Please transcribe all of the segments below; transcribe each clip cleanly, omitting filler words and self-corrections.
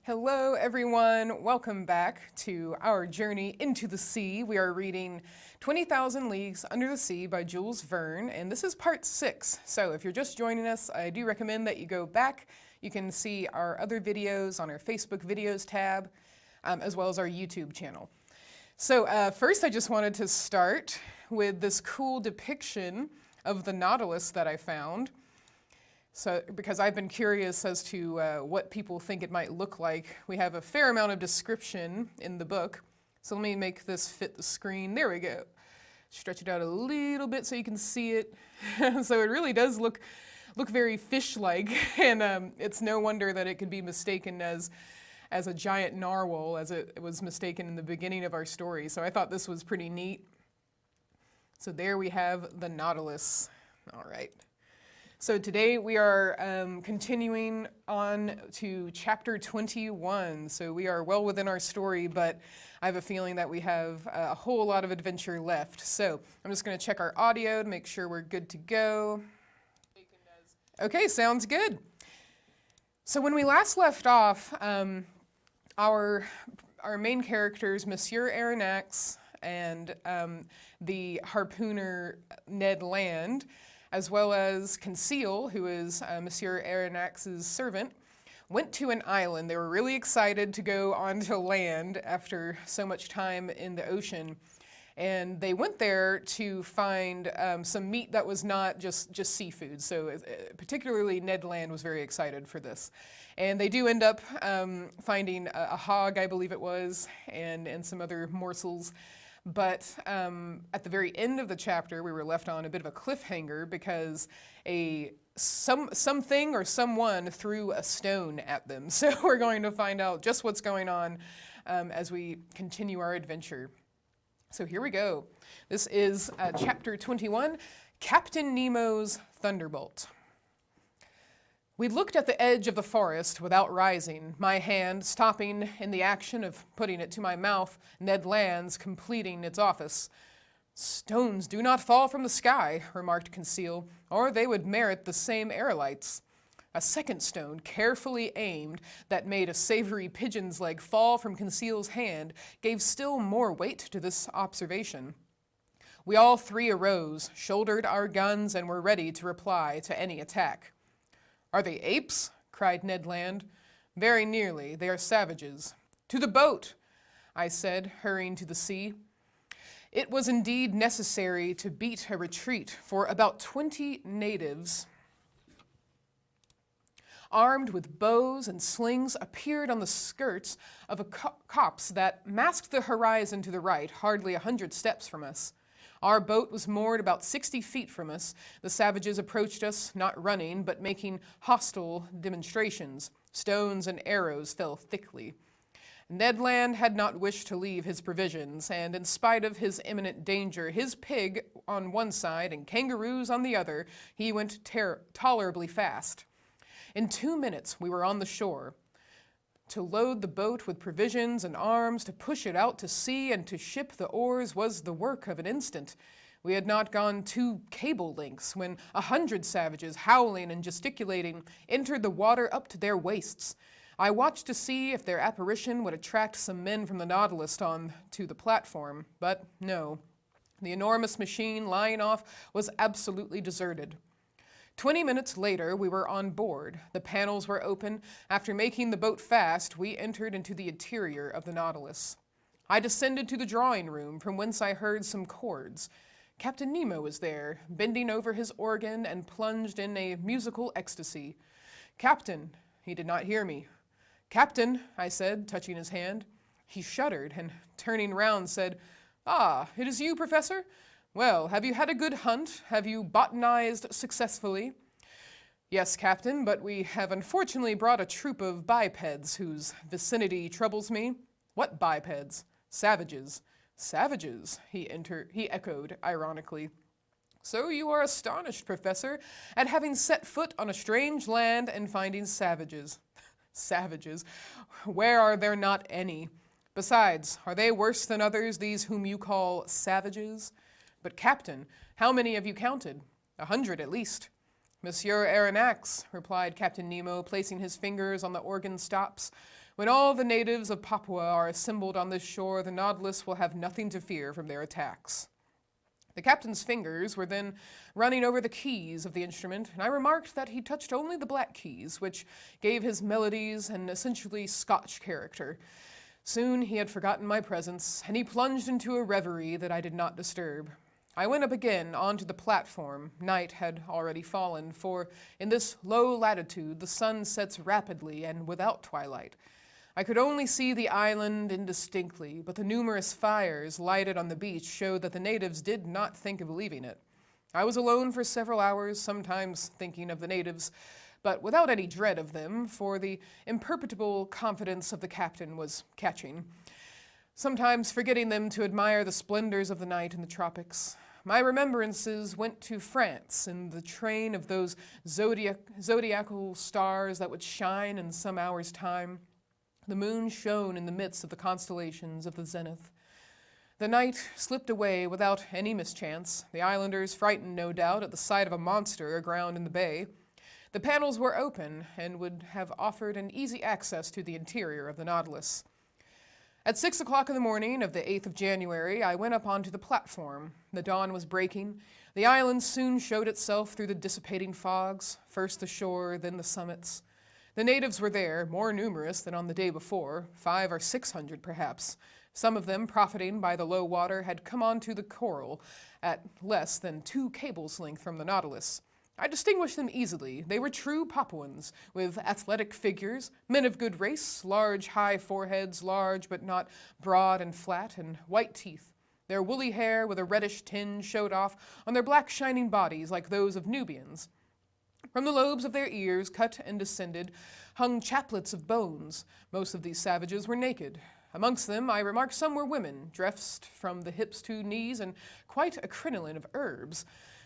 Hello, everyone. Welcome back to our journey into the sea. We are reading 20,000 Leagues Under the Sea by Jules Verne, and this is part 6. So if you're just joining us, I do recommend that you go back. You can see our other videos on our Facebook videos tab, as well as our YouTube channel. So first, I just wanted to start with this cool depiction of the Nautilus that I found. So, because I've been curious as to what people think it might look like. We have a fair amount of description in the book. So let me make this fit the screen. There we go. Stretch it out a little bit so you can see it. So it really does look very fish-like, and it's no wonder that it could be mistaken as a giant narwhal, as it was mistaken in the beginning of our story. So I thought this was pretty neat. So there we have the Nautilus. All right. So today we are continuing on to chapter 21. So we are well within our story, but I have a feeling that we have a whole lot of adventure left. So I'm just going to check our audio to make sure we're good to go. Okay, sounds good. So when we last left off, our main characters, Monsieur Aronnax and the harpooner Ned Land, as well as Conseil, who is Monsieur Aronnax's servant, went to an island. They were really excited to go onto land after so much time in the ocean. And they went there to find some meat that was not just seafood. So particularly Ned Land was very excited for this. And they do end up finding a hog, I believe it was, and some other morsels. But at the very end of the chapter, we were left on a bit of a cliffhanger because something or someone threw a stone at them. So we're going to find out just what's going on as we continue our adventure. So here we go. This is chapter 21, Captain Nemo's Thunderbolt. We looked at the edge of the forest without rising, my hand stopping in the action of putting it to my mouth, Ned Land's completing its office. "Stones do not fall from the sky," remarked Conseil, "or they would merit the same aerolites." A second stone, carefully aimed, that made a savory pigeon's leg fall from Conseil's hand, gave still more weight to this observation. We all three arose, shouldered our guns, and were ready to reply to any attack. "Are they apes?" cried Ned Land. "Very nearly. They are savages." "To the boat!" I said, hurrying to the sea. It was indeed necessary to beat a retreat, for about 20 natives, armed with bows and slings, appeared on the skirts of a copse that masked the horizon to the right, hardly 100 steps from us. Our boat was moored about 60 feet from us. The savages approached us, not running, but making hostile demonstrations. Stones and arrows fell thickly. Ned Land had not wished to leave his provisions, and in spite of his imminent danger, his pig on one side and kangaroos on the other, he went tolerably fast. In 2 minutes, we were on the shore. To load the boat with provisions and arms, to push it out to sea, and to ship the oars was the work of an instant. We had not gone 2 cable lengths when 100 savages, howling and gesticulating, entered the water up to their waists. I watched to see if their apparition would attract some men from the Nautilus on to the platform, but no. The enormous machine lying off was absolutely deserted. 20 minutes later, we were on board. The panels were open. After making the boat fast, we entered into the interior of the Nautilus. I descended to the drawing room, from whence I heard some chords. Captain Nemo was there, bending over his organ and plunged in a musical ecstasy. "Captain," he did not hear me. "Captain," I said, touching his hand. He shuddered and, turning round, said, "Ah, it is you, Professor? Well, have you had a good hunt? Have you botanized successfully?" "Yes, Captain, but we have unfortunately brought a troop of bipeds whose vicinity troubles me." "What bipeds?" "Savages." "Savages," he echoed ironically. "So you are astonished, Professor, at having set foot on a strange land and finding savages." "Savages? Where are there not any? Besides, are they worse than others, these whom you call savages?" "But, Captain, how many have you counted?" 100 at least." "Monsieur Aronnax," replied Captain Nemo, placing his fingers on the organ stops, When all the natives of Papua are assembled on this shore, the Nautilus will have nothing to fear from their attacks. The captain's fingers were then running over the keys of the instrument, and I remarked that he touched only the black keys, which gave his melodies an essentially Scotch character. Soon he had forgotten my presence, and he plunged into a reverie that I did not disturb. I went up again onto the platform. Night had already fallen, for in this low latitude the sun sets rapidly and without twilight. I could only see the island indistinctly, but the numerous fires lighted on the beach showed that the natives did not think of leaving it. I was alone for several hours, sometimes thinking of the natives, but without any dread of them, for the imperturbable confidence of the captain was catching. Sometimes forgetting them to admire the splendors of the night in the tropics. My remembrances went to France in the train of those zodiacal stars that would shine in some hours' time. The moon shone in the midst of the constellations of the zenith. The night slipped away without any mischance, the islanders frightened, no doubt, at the sight of a monster aground in the bay. The panels were open and would have offered an easy access to the interior of the Nautilus. At 6 o'clock in the morning of the 8th of January, I went up onto the platform. The dawn was breaking. The island soon showed itself through the dissipating fogs, first the shore, then the summits. The natives were there, more numerous than on the day before, 500 or 600 perhaps. Some of them, profiting by the low water, had come onto the coral at less than 2 cables' length from the Nautilus. I distinguished them easily. They were true Papuans, with athletic figures, men of good race, large, high foreheads, large but not broad and flat, and white teeth. Their woolly hair with a reddish tinge showed off on their black shining bodies like those of Nubians. From the lobes of their ears, cut and descended, hung chaplets of bones. Most of these savages were naked. Amongst them, I remarked some were women, dressed from the hips to knees, and quite a crinoline of herbs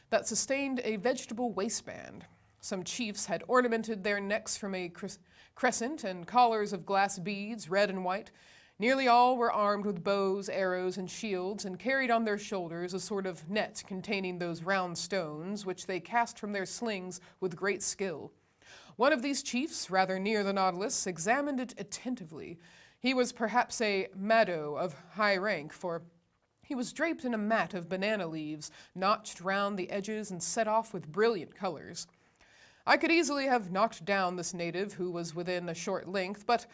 that sustained a vegetable waistband. Some chiefs had ornamented their necks from a crescent and collars of glass beads, red and white. Nearly all were armed with bows, arrows, and shields, and carried on their shoulders a sort of net containing those round stones, which they cast from their slings with great skill. One of these chiefs, rather near the Nautilus, examined it attentively. He was perhaps a Mado of high rank, for he was draped in a mat of banana leaves, notched round the edges and set off with brilliant colors. I could easily have knocked down this native, who was within a short length, but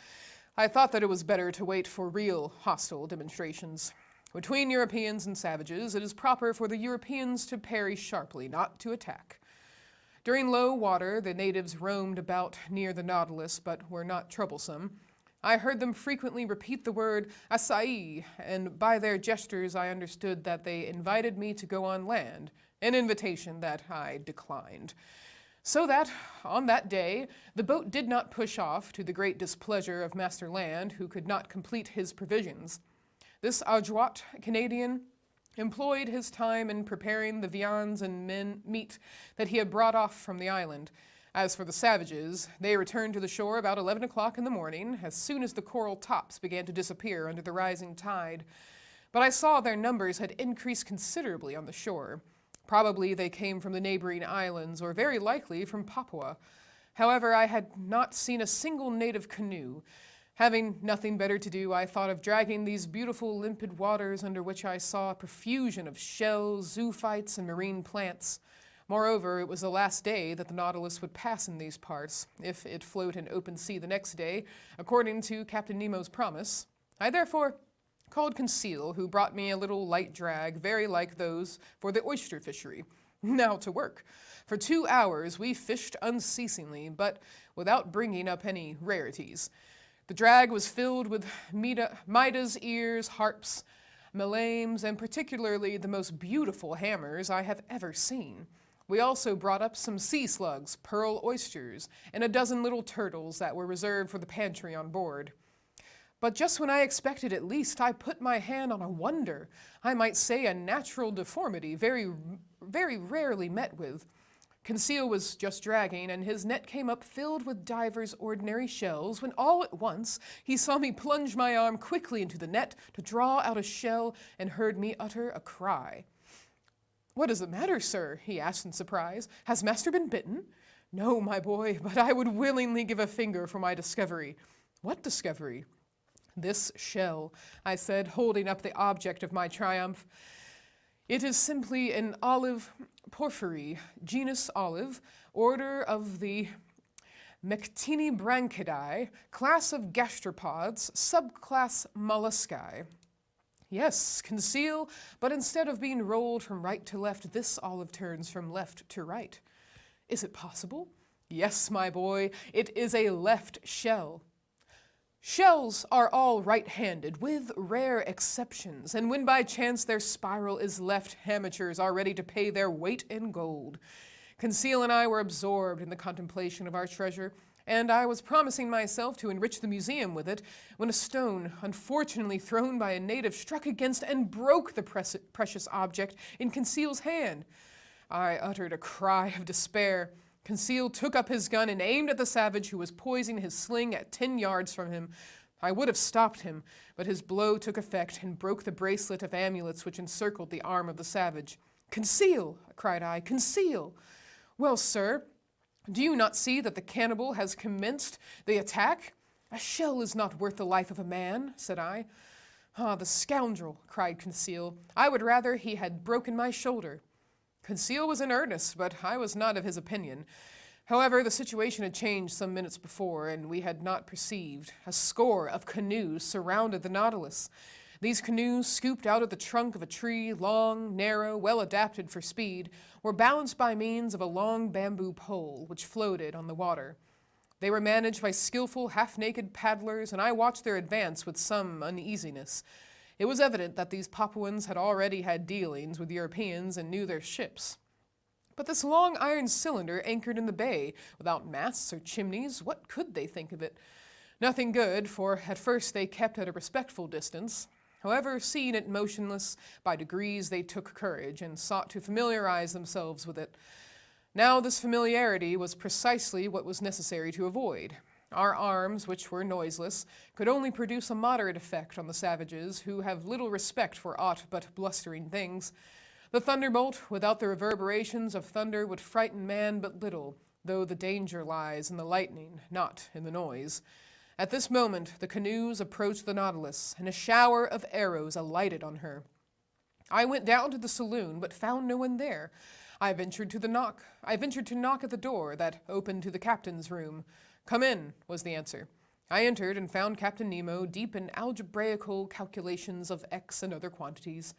I thought that it was better to wait for real hostile demonstrations. Between Europeans and savages, it is proper for the Europeans to parry sharply, not to attack. During low water, the natives roamed about near the Nautilus, but were not troublesome. I heard them frequently repeat the word "acai," and by their gestures I understood that they invited me to go on land, an invitation that I declined. So that, on that day, the boat did not push off, to the great displeasure of Master Land, who could not complete his provisions. This adroit Canadian employed his time in preparing the viands and meat that he had brought off from the island. As for the savages, they returned to the shore about 11 o'clock in the morning, as soon as the coral tops began to disappear under the rising tide. But I saw their numbers had increased considerably on the shore. Probably they came from the neighboring islands, or very likely from Papua. However, I had not seen a single native canoe. Having nothing better to do, I thought of dragging these beautiful limpid waters under which I saw a profusion of shells, zoophytes, and marine plants. Moreover, it was the last day that the Nautilus would pass in these parts, if it float in open sea the next day, according to Captain Nemo's promise. I therefore called Conseil, who brought me a little light drag, very like those for the oyster fishery. Now to work. For 2 hours we fished unceasingly, but without bringing up any rarities. The drag was filled with Maida's ears, harps, malames, and particularly the most beautiful hammers I have ever seen. We also brought up some sea slugs, pearl oysters, and a dozen little turtles that were reserved for the pantry on board. But just when I expected it least, I put my hand on a wonder, I might say a natural deformity, very rarely met with. Conseil was just dragging, and his net came up filled with divers ordinary shells, when all at once he saw me plunge my arm quickly into the net to draw out a shell, and heard me utter a cry. "What is the matter, sir?" he asked in surprise. "Has master been bitten?" "No, my boy, but I would willingly give a finger for my discovery." What discovery? This shell, I said, holding up the object of my triumph. It is simply an olive porphyry, genus olive, order of the Mectinibranchidae, class of gastropods, subclass molluscae. Yes, conceal, but instead of being rolled from right to left, this olive turns from left to right. Is it possible? Yes, my boy, it is a left shell. Shells are all right-handed, with rare exceptions, and when by chance their spiral is left, amateurs are ready to pay their weight in gold. Conseil and I were absorbed in the contemplation of our treasure, and I was promising myself to enrich the museum with it, when a stone, unfortunately thrown by a native, struck against and broke the precious object in Conseil's hand. I uttered a cry of despair. Conseil took up his gun and aimed at the savage who was poising his sling at 10 yards from him. I would have stopped him, but his blow took effect and broke the bracelet of amulets which encircled the arm of the savage. "Conseil!" cried I. "Conseil!" "Well, sir, do you not see that the cannibal has commenced the attack?" "A shell is not worth the life of a man," said I. "Ah, the scoundrel!" cried Conseil. "I would rather he had broken my shoulder." Conseil was in earnest, but I was not of his opinion. However, the situation had changed some minutes before, and we had not perceived. A score of canoes surrounded the Nautilus. These canoes, scooped out of the trunk of a tree, long, narrow, well adapted for speed, were balanced by means of a long bamboo pole, which floated on the water. They were managed by skillful, half-naked paddlers, and I watched their advance with some uneasiness. It was evident that these Papuans had already had dealings with Europeans and knew their ships. But this long iron cylinder anchored in the bay, without masts or chimneys, what could they think of it? Nothing good, for at first they kept at a respectful distance. However, seeing it motionless, by degrees they took courage and sought to familiarize themselves with it. Now this familiarity was precisely what was necessary to avoid. Our arms, which were noiseless, could only produce a moderate effect on the savages, who have little respect for aught but blustering things. The thunderbolt, without the reverberations of thunder, would frighten man but little, though the danger lies in the lightning, not in the noise. At this moment, the canoes approached the Nautilus, and a shower of arrows alighted on her. I went down to the saloon, but found no one there. I ventured to knock at the door that opened to the captain's room. "Come in," was the answer. I entered and found Captain Nemo deep in algebraical calculations of x and other quantities.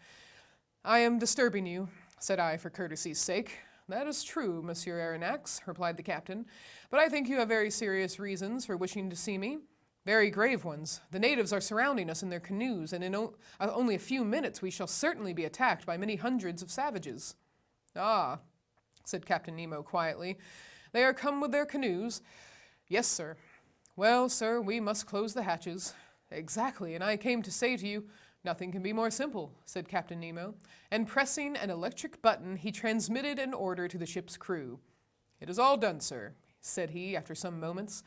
"I am disturbing you," said I for courtesy's sake. "That is true, Monsieur Aronnax," replied the captain, "but I think you have very serious reasons for wishing to see me. Very grave ones. The natives are surrounding us in their canoes, and in only a few minutes we shall certainly be attacked by many hundreds of savages." "Ah," said Captain Nemo quietly, "they are come with their canoes?" "Yes, sir." "Well, sir, we must close the hatches." "Exactly, and I came to say to you—" "Nothing can be more simple," said Captain Nemo, and pressing an electric button, he transmitted an order to the ship's crew. "It is all done, sir," said he after some moments.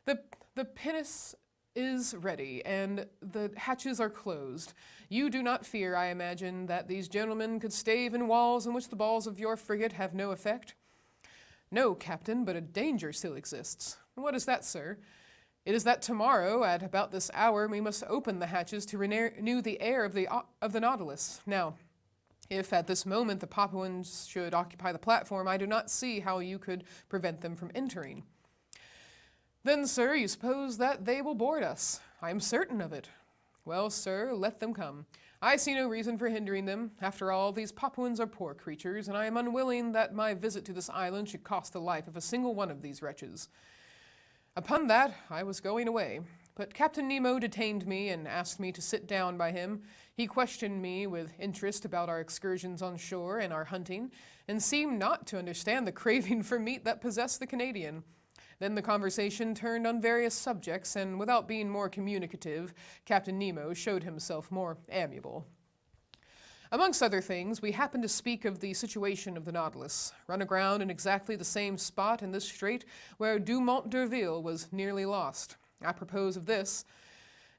The pinnace is ready, and the hatches are closed. You do not fear, I imagine, that these gentlemen could stave in walls in which the balls of your frigate have no effect?" "No, Captain, but a danger still exists." "What is that, sir?" "It is that tomorrow, at about this hour, we must open the hatches to renew the air of the Nautilus. Now, if at this moment the Papuans should occupy the platform, I do not see how you could prevent them from entering." "Then, sir, you suppose that they will board us?" "I am certain of it." "Well, sir, let them come. I see no reason for hindering them. After all, these Papuans are poor creatures, and I am unwilling that my visit to this island should cost the life of a single one of these wretches." Upon that, I was going away, but Captain Nemo detained me and asked me to sit down by him. He questioned me with interest about our excursions on shore and our hunting, and seemed not to understand the craving for meat that possessed the Canadian. Then the conversation turned on various subjects, and without being more communicative, Captain Nemo showed himself more amiable. Amongst other things, we happened to speak of the situation of the Nautilus, run aground in exactly the same spot in this strait where Dumont d'Urville was nearly lost. Apropos of this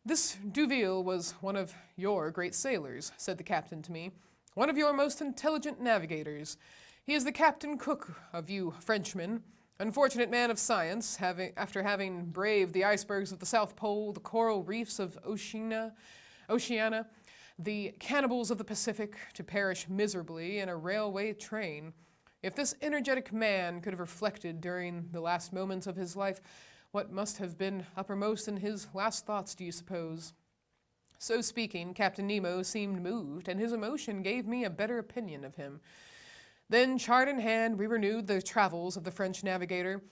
D'Urville was one of your great sailors," said the captain to me, "one of your most intelligent navigators. He is the captain cook of you Frenchmen. Unfortunate man of science, after having braved the icebergs of the South Pole, the coral reefs of Oceania, the cannibals of the Pacific, to perish miserably in a railway train. If this energetic man could have reflected during the last moments of his life, what must have been uppermost in his last thoughts, do you suppose? So speaking, Captain Nemo seemed moved, and his emotion gave me a better opinion of him. Then, chart in hand, we renewed the travels of the French navigator.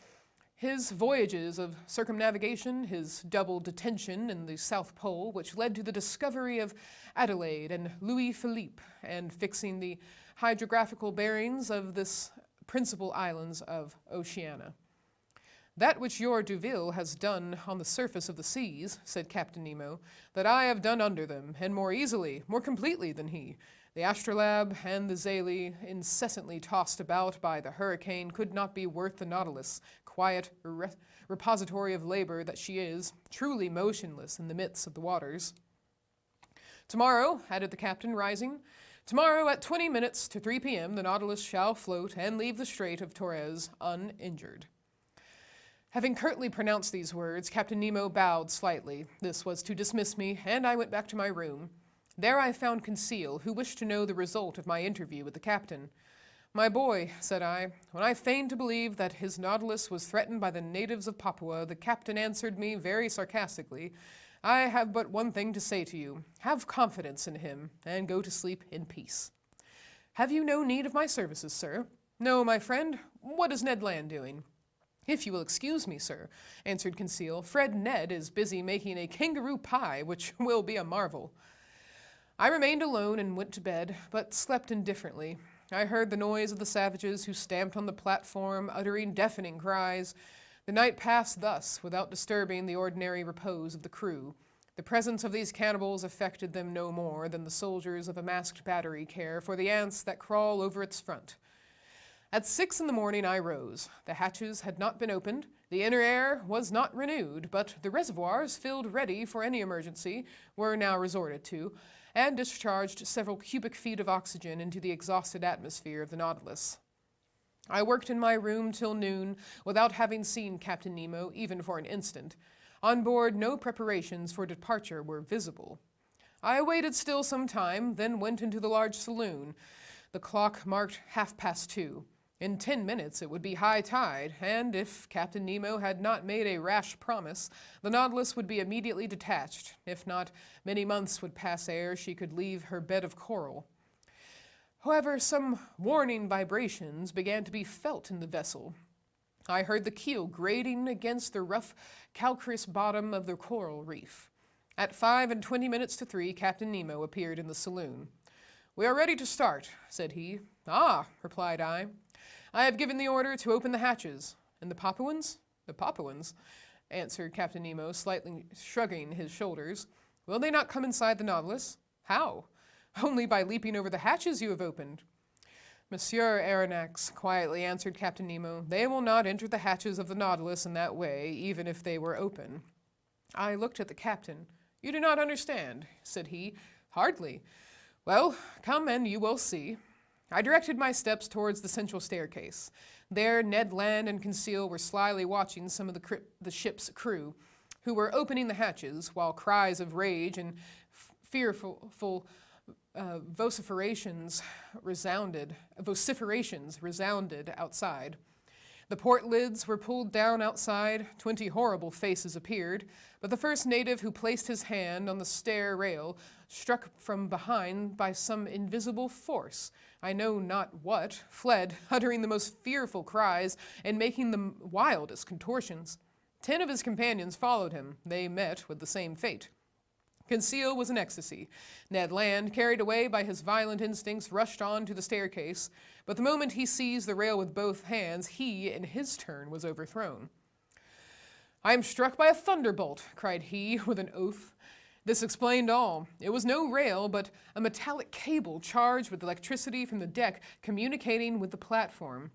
His voyages of circumnavigation, his double detention in the South Pole, which led to the discovery of Adelaide and Louis Philippe, and fixing the hydrographical bearings of this principal islands of Oceania. "That which your Duville has done on the surface of the seas," said Captain Nemo, "that I have done under them, and more easily, more completely than he. The Astrolabe and the Zélé, incessantly tossed about by the hurricane, could not be worth the Nautilus, quiet repository of labor that she is, truly motionless in the midst of the waters. Tomorrow," added the captain, rising, "tomorrow at 20 minutes to 3 p.m. the Nautilus shall float and leave the Strait of Torres uninjured." Having curtly pronounced these words, Captain Nemo bowed slightly. This was to dismiss me, and I went back to my room. There I found Conseil, who wished to know the result of my interview with the captain. "My boy," said I, "when I feigned to believe that his Nautilus was threatened by the natives of Papua, the captain answered me very sarcastically, 'I have but one thing to say to you. Have confidence in him, and go to sleep in peace.' Have you no need of my services, sir?" "No, my friend. What is Ned Land doing?" "If you will excuse me, sir," answered Conseil, "Fred Ned is busy making a kangaroo pie, which will be a marvel." I remained alone and went to bed, but slept indifferently. I heard the noise of the savages who stamped on the platform, uttering deafening cries. The night passed thus, without disturbing the ordinary repose of the crew. The presence of these cannibals affected them no more than the soldiers of a masked battery care for the ants that crawl over its front. At 6 in the morning I rose. The hatches had not been opened, the inner air was not renewed, but the reservoirs, filled ready for any emergency, were now resorted to, and discharged several cubic feet of oxygen into the exhausted atmosphere of the Nautilus. I worked in my room till noon, without having seen Captain Nemo even for an instant. On board, no preparations for departure were visible. I waited still some time, then went into the large saloon. The clock marked 2:30. In 10 minutes it would be high tide, and if Captain Nemo had not made a rash promise, the Nautilus would be immediately detached. If not, many months would pass ere she could leave her bed of coral. However, some warning vibrations began to be felt in the vessel. I heard the keel grating against the rough, calcareous bottom of the coral reef. At 5 to 3, Captain Nemo appeared in the saloon. "We are ready to start," said he. "Ah," replied I. "I have given the order to open the hatches." "And the Papuans?" "The Papuans," answered Captain Nemo, slightly shrugging his shoulders. "Will they not come inside the Nautilus?" "How?" "Only by leaping over the hatches you have opened." "Monsieur Aronnax," quietly answered Captain Nemo, "they will not enter the hatches of the Nautilus in that way, even if they were open." I looked at the captain. "You do not understand," said he. "Hardly." "Well, come and you will see." I directed my steps towards the central staircase. There Ned Land and Conseil were slyly watching some of the ship's crew, who were opening the hatches, while cries of rage and fearful vociferations resounded outside. The port lids were pulled down outside, 20 horrible faces appeared, but the first native who placed his hand on the stair rail, struck from behind by some invisible force, I know not what, fled, uttering the most fearful cries and making the wildest contortions. 10 of his companions followed him. They met with the same fate. Conseil was in ecstasy. Ned Land, carried away by his violent instincts, rushed on to the staircase, but the moment he seized the rail with both hands, he, in his turn, was overthrown. "I am struck by a thunderbolt," cried he, with an oath. This explained all. It was no rail, but a metallic cable charged with electricity from the deck, communicating with the platform.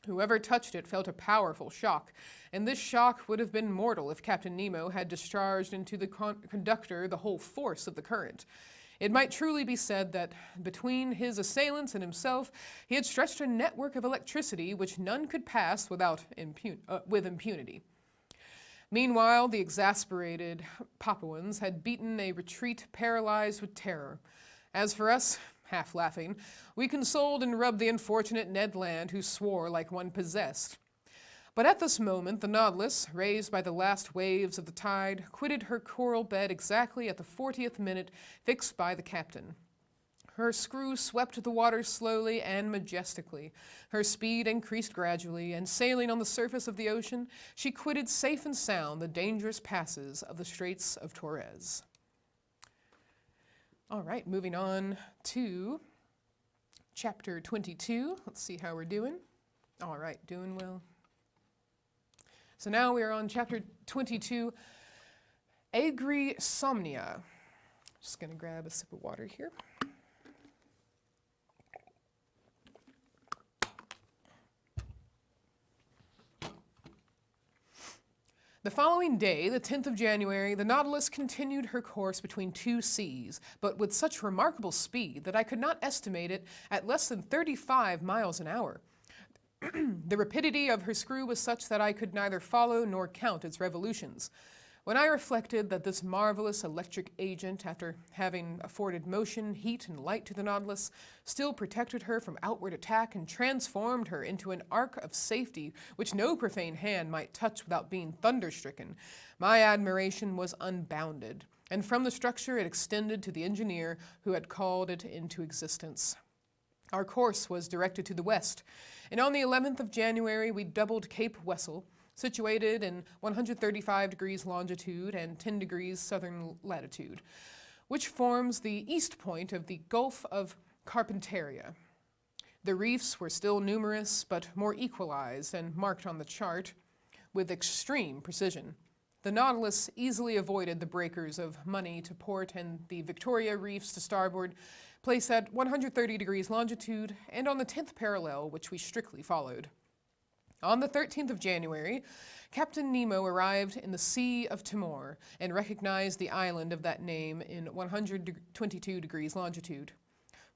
Whoever touched it felt a powerful shock, and this shock would have been mortal if Captain Nemo had discharged into the conductor the whole force of the current. It might truly be said that between his assailants and himself, he had stretched a network of electricity which none could pass with impunity. Meanwhile, the exasperated Papuans had beaten a retreat paralyzed with terror. As for us, half laughing, we consoled and rubbed the unfortunate Ned Land, who swore like one possessed. But at this moment, the Nautilus, raised by the last waves of the tide, quitted her coral bed exactly at the 40th minute fixed by the captain. Her screw swept the water slowly and majestically. Her speed increased gradually, and sailing on the surface of the ocean, she quitted safe and sound the dangerous passes of the Straits of Torres. All right, moving on to chapter 22. Let's see how we're doing. All right, doing well. So now we are on chapter 22, Agrysomnia. Just going to grab a sip of water here. The following day, the 10th of January, the Nautilus continued her course between two seas, but with such remarkable speed that I could not estimate it at less than 35 miles an hour. The rapidity of her screw was such that I could neither follow nor count its revolutions. When I reflected that this marvelous electric agent, after having afforded motion, heat, and light to the Nautilus, still protected her from outward attack and transformed her into an ark of safety which no profane hand might touch without being thunderstricken, my admiration was unbounded, and from the structure it extended to the engineer who had called it into existence. Our course was directed to the west, and on the 11th of January we doubled Cape Wessel, situated in 135 degrees longitude and 10 degrees southern latitude, which forms the east point of the Gulf of Carpentaria. The reefs were still numerous, but more equalized and marked on the chart with extreme precision. The Nautilus easily avoided the breakers of Money to port and the Victoria reefs to starboard, placed at 130 degrees longitude and on the 10th parallel, which we strictly followed. On the 13th of January, Captain Nemo arrived in the Sea of Timor and recognized the island of that name in 122 degrees longitude.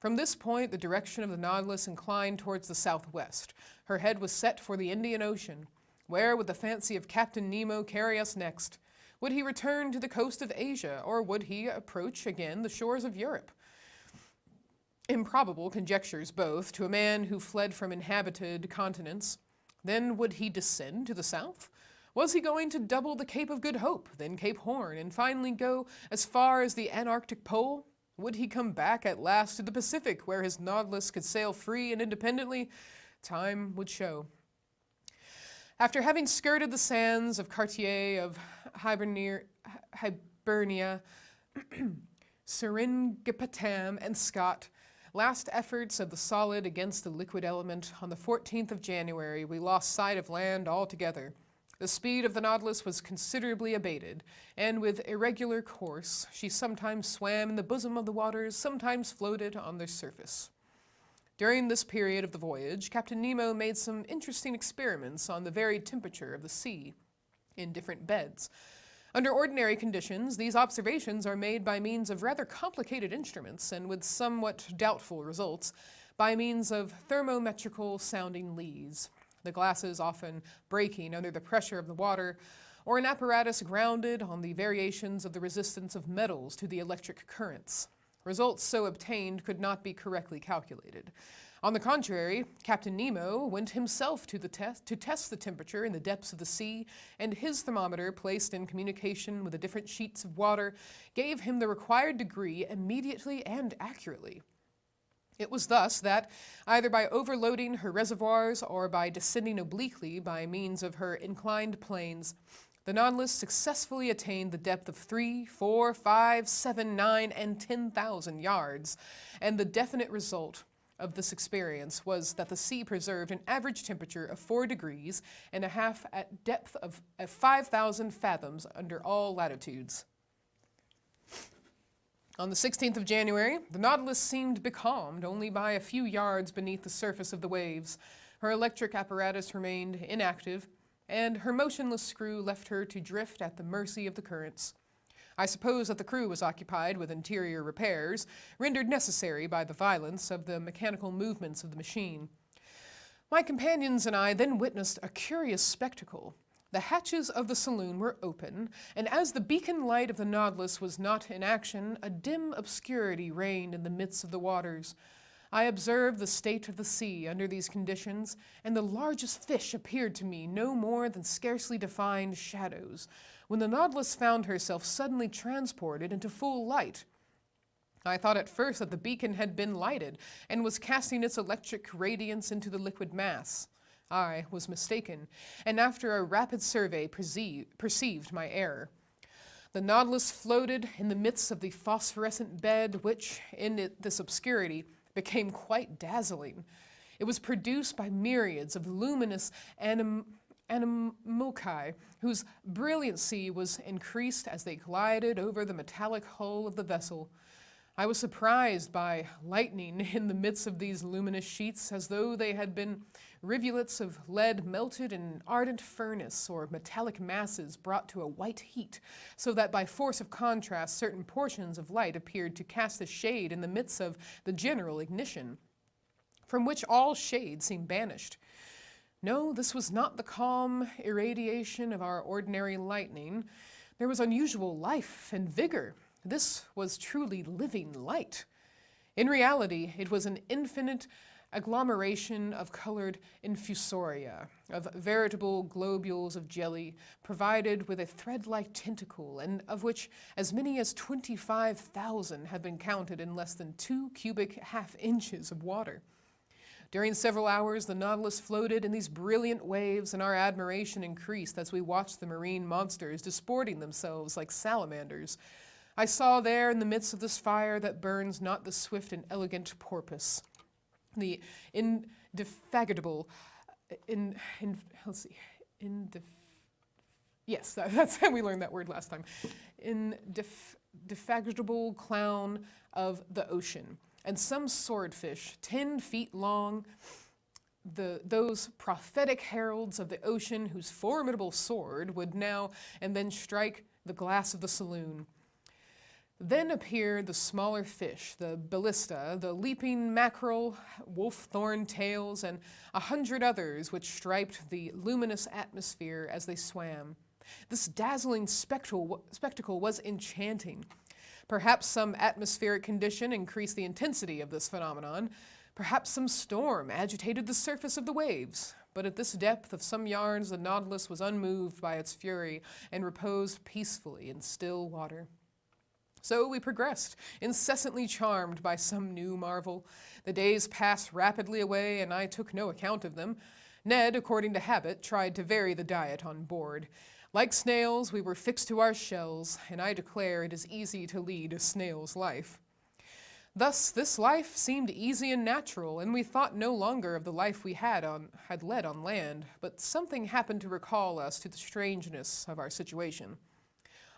From this point, the direction of the Nautilus inclined towards the southwest. Her head was set for the Indian Ocean. Where would the fancy of Captain Nemo carry us next? Would he return to the coast of Asia, or would he approach again the shores of Europe? Improbable conjectures both, to a man who fled from inhabited continents. Then would he descend to the south? Was he going to double the Cape of Good Hope, then Cape Horn, and finally go as far as the Antarctic Pole? Would he come back at last to the Pacific, where his Nautilus could sail free and independently? Time would show. After having skirted the sands of Cartier, of Hibernia, Seringapatam, and Scott, last efforts of the solid against the liquid element, on the 14th of January, we lost sight of land altogether. The speed of the Nautilus was considerably abated, and with irregular course, she sometimes swam in the bosom of the waters, sometimes floated on their surface. During this period of the voyage, Captain Nemo made some interesting experiments on the varied temperature of the sea in different beds. Under ordinary conditions, these observations are made by means of rather complicated instruments and with somewhat doubtful results, by means of thermometrical sounding leads, the glasses often breaking under the pressure of the water, or an apparatus grounded on the variations of the resistance of metals to the electric currents. Results so obtained could not be correctly calculated. On the contrary, Captain Nemo went himself to test the temperature in the depths of the sea, and his thermometer, placed in communication with the different sheets of water, gave him the required degree immediately and accurately. It was thus that, either by overloading her reservoirs or by descending obliquely by means of her inclined planes, the Nautilus successfully attained the depth of 3, 4, 5, 7, 9, and 10,000 yards, and the definite result of this experience was that the sea preserved an average temperature of 4 degrees and a half at depth of 5,000 fathoms under all latitudes. On the 16th of January, the Nautilus seemed becalmed only by a few yards beneath the surface of the waves. Her electric apparatus remained inactive, and her motionless screw left her to drift at the mercy of the currents. I suppose that the crew was occupied with interior repairs, rendered necessary by the violence of the mechanical movements of the machine. My companions and I then witnessed a curious spectacle. The hatches of the saloon were open, and as the beacon light of the Nautilus was not in action, a dim obscurity reigned in the midst of the waters. I observed the state of the sea under these conditions, and the largest fish appeared to me no more than scarcely defined shadows, when the Nautilus found herself suddenly transported into full light. I thought at first that the beacon had been lighted and was casting its electric radiance into the liquid mass. I was mistaken, and after a rapid survey perceived my error. The Nautilus floated in the midst of the phosphorescent bed which, in this obscurity, became quite dazzling. It was produced by myriads of luminous animalculae, whose brilliancy was increased as they glided over the metallic hull of the vessel. I was surprised by lightning in the midst of these luminous sheets, as though they had been rivulets of lead melted in an ardent furnace, or metallic masses brought to a white heat, so that by force of contrast certain portions of light appeared to cast a shade in the midst of the general ignition, from which all shade seemed banished. No, this was not the calm irradiation of our ordinary lightning. There was unusual life and vigor. This was truly living light. In reality, it was an infinite agglomeration of colored infusoria, of veritable globules of jelly, provided with a thread-like tentacle, and of which as many as 25,000 have been counted in less than 2 cubic half-inches of water. During several hours, the Nautilus floated in these brilliant waves, and our admiration increased as we watched the marine monsters disporting themselves like salamanders. I saw there in the midst of this fire that burns not the swift and elegant porpoise, the indefatigable, that's how we learned that word last time, indefatigable clown of the ocean, and some swordfish 10 feet long, those prophetic heralds of the ocean whose formidable sword would now and then strike the glass of the saloon. Then appeared the smaller fish, the ballista, the leaping mackerel, wolf-thorn tails, and 100 others which striped the luminous atmosphere as they swam. This dazzling spectacle was enchanting. Perhaps some atmospheric condition increased the intensity of this phenomenon. Perhaps some storm agitated the surface of the waves. But at this depth of some yards, the Nautilus was unmoved by its fury and reposed peacefully in still water. So we progressed, incessantly charmed by some new marvel. The days passed rapidly away, and I took no account of them. Ned, according to habit, tried to vary the diet on board. Like snails, we were fixed to our shells, and I declare it is easy to lead a snail's life. Thus, this life seemed easy and natural, and we thought no longer of the life we had led on land, but something happened to recall us to the strangeness of our situation.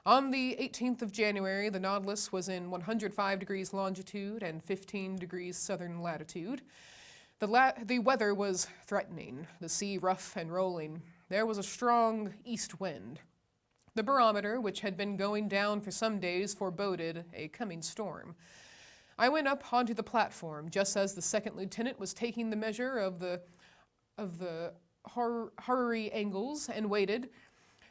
On the 18th of January, the Nautilus was in 105 degrees longitude and 15 degrees southern latitude. The weather was threatening, the sea rough and rolling. There was a strong east wind. The barometer, which had been going down for some days, foreboded a coming storm. I went up onto the platform just as the second lieutenant was taking the measure of the horary angles, and waited,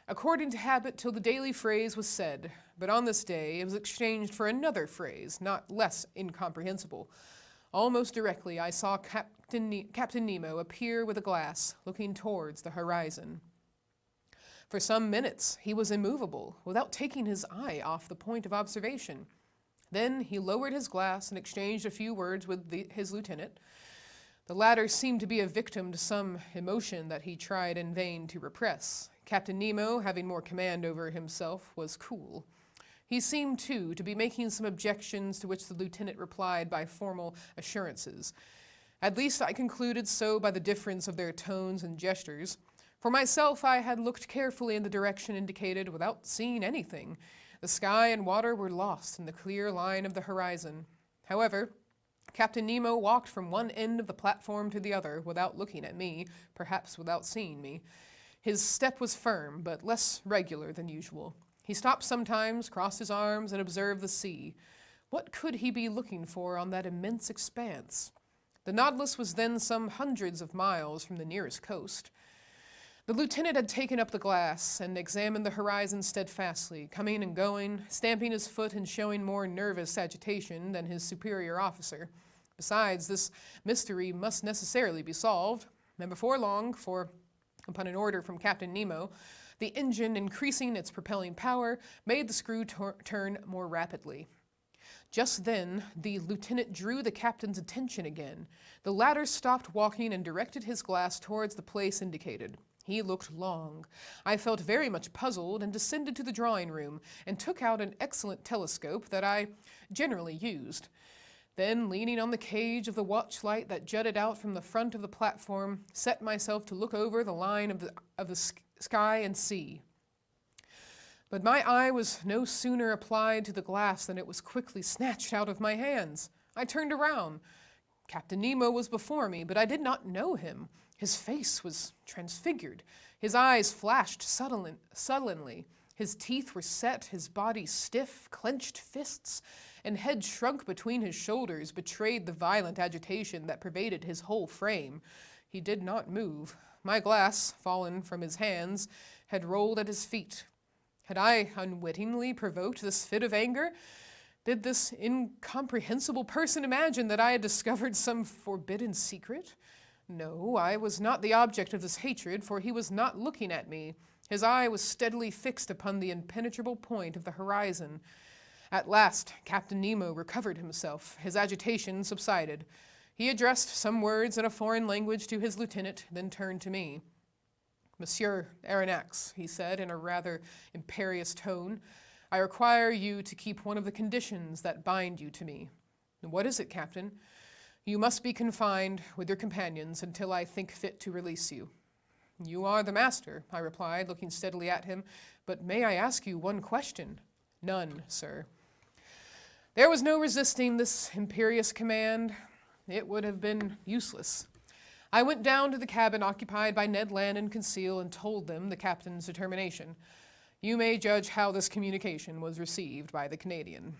according to habit, till the daily phrase was said. But on this day it was exchanged for another phrase, not less incomprehensible. Almost directly I saw Captain Nemo appear with a glass, looking towards the horizon. For some minutes he was immovable, without taking his eye off the point of observation. Then he lowered his glass and exchanged a few words with his lieutenant. The latter seemed to be a victim to some emotion that he tried in vain to repress. Captain Nemo, having more command over himself, was cool. He seemed, too, to be making some objections, to which the lieutenant replied by formal assurances. At least I concluded so by the difference of their tones and gestures. For myself, I had looked carefully in the direction indicated without seeing anything. The sky and water were lost in the clear line of the horizon. However, Captain Nemo walked from one end of the platform to the other without looking at me, perhaps without seeing me. His step was firm, but less regular than usual. He stopped sometimes, crossed his arms, and observed the sea. What could he be looking for on that immense expanse? The Nautilus was then some hundreds of miles from the nearest coast. The lieutenant had taken up the glass and examined the horizon steadfastly, coming and going, stamping his foot and showing more nervous agitation than his superior officer. Besides, this mystery must necessarily be solved, and before long, for, upon an order from Captain Nemo, the engine, increasing its propelling power, made the screw turn more rapidly. Just then, the lieutenant drew the captain's attention again. The latter stopped walking and directed his glass towards the place indicated. He looked long. I felt very much puzzled and descended to the drawing room and took out an excellent telescope that I generally used. Then, leaning on the cage of the watchlight that jutted out from the front of the platform, set myself to look over the line of the sky and sea. But my eye was no sooner applied to the glass than it was quickly snatched out of my hands. I turned around. Captain Nemo was before me, but I did not know him. His face was transfigured. His eyes flashed sullenly. His teeth were set, his body stiff, clenched fists, and head shrunk between his shoulders betrayed the violent agitation that pervaded his whole frame. He did not move. My glass, fallen from his hands, had rolled at his feet. Had I unwittingly provoked this fit of anger? Did this incomprehensible person imagine that I had discovered some forbidden secret? No, I was not the object of this hatred, for he was not looking at me. His eye was steadily fixed upon the impenetrable point of the horizon. At last, Captain Nemo recovered himself. His agitation subsided. He addressed some words in a foreign language to his lieutenant, then turned to me. Monsieur Aronnax, he said in a rather imperious tone, I require you to keep one of the conditions that bind you to me. What is it, Captain? You must be confined with your companions until I think fit to release you. You are the master, I replied, looking steadily at him, but may I ask you one question? None, sir. There was no resisting this imperious command. It would have been useless. I went down to the cabin occupied by Ned Land and Conseil and told them the captain's determination. You may judge how this communication was received by the Canadian.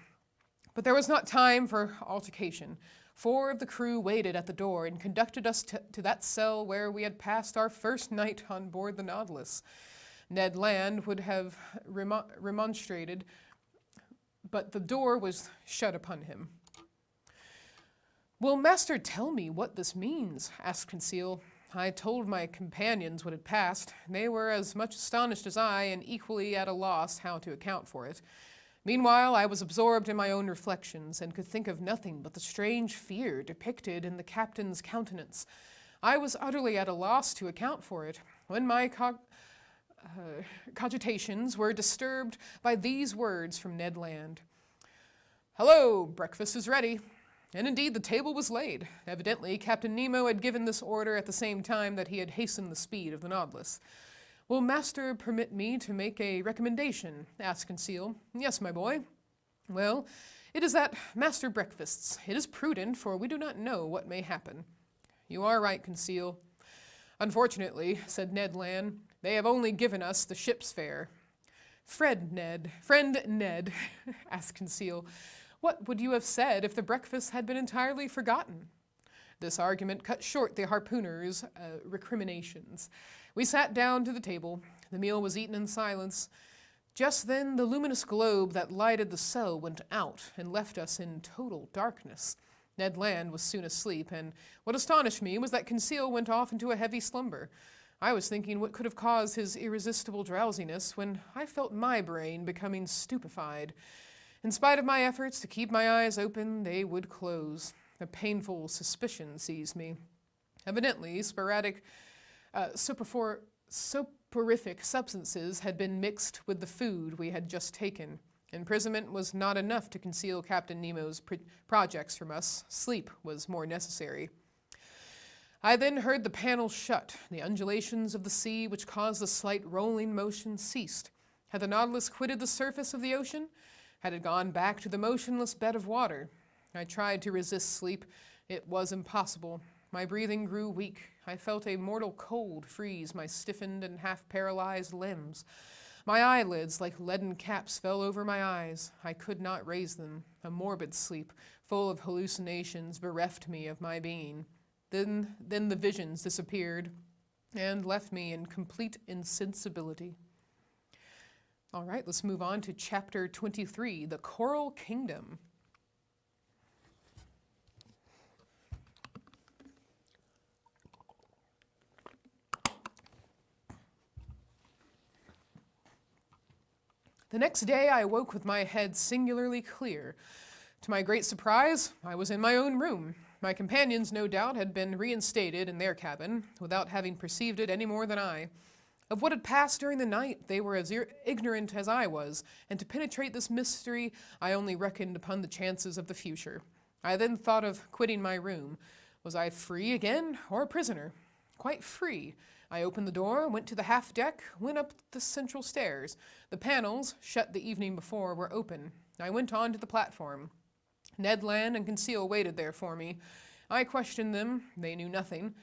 But there was not time for altercation. 4 of the crew waited at the door and conducted us to that cell where we had passed our first night on board the Nautilus. Ned Land would have remonstrated, but the door was shut upon him. Will master tell me what this means? Asked Conseil. I told my companions what had passed. They were as much astonished as I, and equally at a loss how to account for it. Meanwhile, I was absorbed in my own reflections, and could think of nothing but the strange fear depicted in the captain's countenance. I was utterly at a loss to account for it, when my cogitations were disturbed by these words from Ned Land. Hello, breakfast is ready. And indeed, the table was laid. Evidently, Captain Nemo had given this order at the same time that he had hastened the speed of the Nautilus. Will master permit me to make a recommendation? Asked Conseil. Yes, my boy. Well, it is that master breakfasts. It is prudent, for we do not know what may happen. You are right, Conseil. Unfortunately, said Ned Land, they have only given us the ship's fare. Friend Ned, asked Conseil, what would you have said if the breakfast had been entirely forgotten? This argument cut short the harpooner's recriminations. We sat down to the table. The meal was eaten in silence. Just then, the luminous globe that lighted the cell went out and left us in total darkness. Ned Land was soon asleep, and what astonished me was that Conseil went off into a heavy slumber. I was thinking what could have caused his irresistible drowsiness when I felt my brain becoming stupefied. In spite of my efforts to keep my eyes open, they would close. A painful suspicion seized me. Evidently, sporadic soporific substances had been mixed with the food we had just taken. Imprisonment was not enough to conceal Captain Nemo's projects from us. Sleep was more necessary. I then heard the panels shut. The undulations of the sea, which caused a slight rolling motion, ceased. Had the Nautilus quitted the surface of the ocean? Had it gone back to the motionless bed of water? I tried to resist sleep. It was impossible. My breathing grew weak. I felt a mortal cold freeze my stiffened and half-paralyzed limbs. My eyelids, like leaden caps, fell over my eyes. I could not raise them. A morbid sleep, full of hallucinations, bereft me of my being. Then the visions disappeared and left me in complete insensibility. All right, let's move on to chapter 23, The Coral Kingdom. The next day I awoke with my head singularly clear. To my great surprise, I was in my own room. My companions, no doubt, had been reinstated in their cabin, without having perceived it any more than I. Of what had passed during the night, they were as ignorant as I was, and to penetrate this mystery, I only reckoned upon the chances of the future. I then thought of quitting my room. Was I free again, or a prisoner? Quite free. I opened the door, went to the half-deck, went up the central stairs. The panels, shut the evening before, were open. I went on to the platform. Ned Land and Conseil waited there for me. I questioned them. They knew nothing.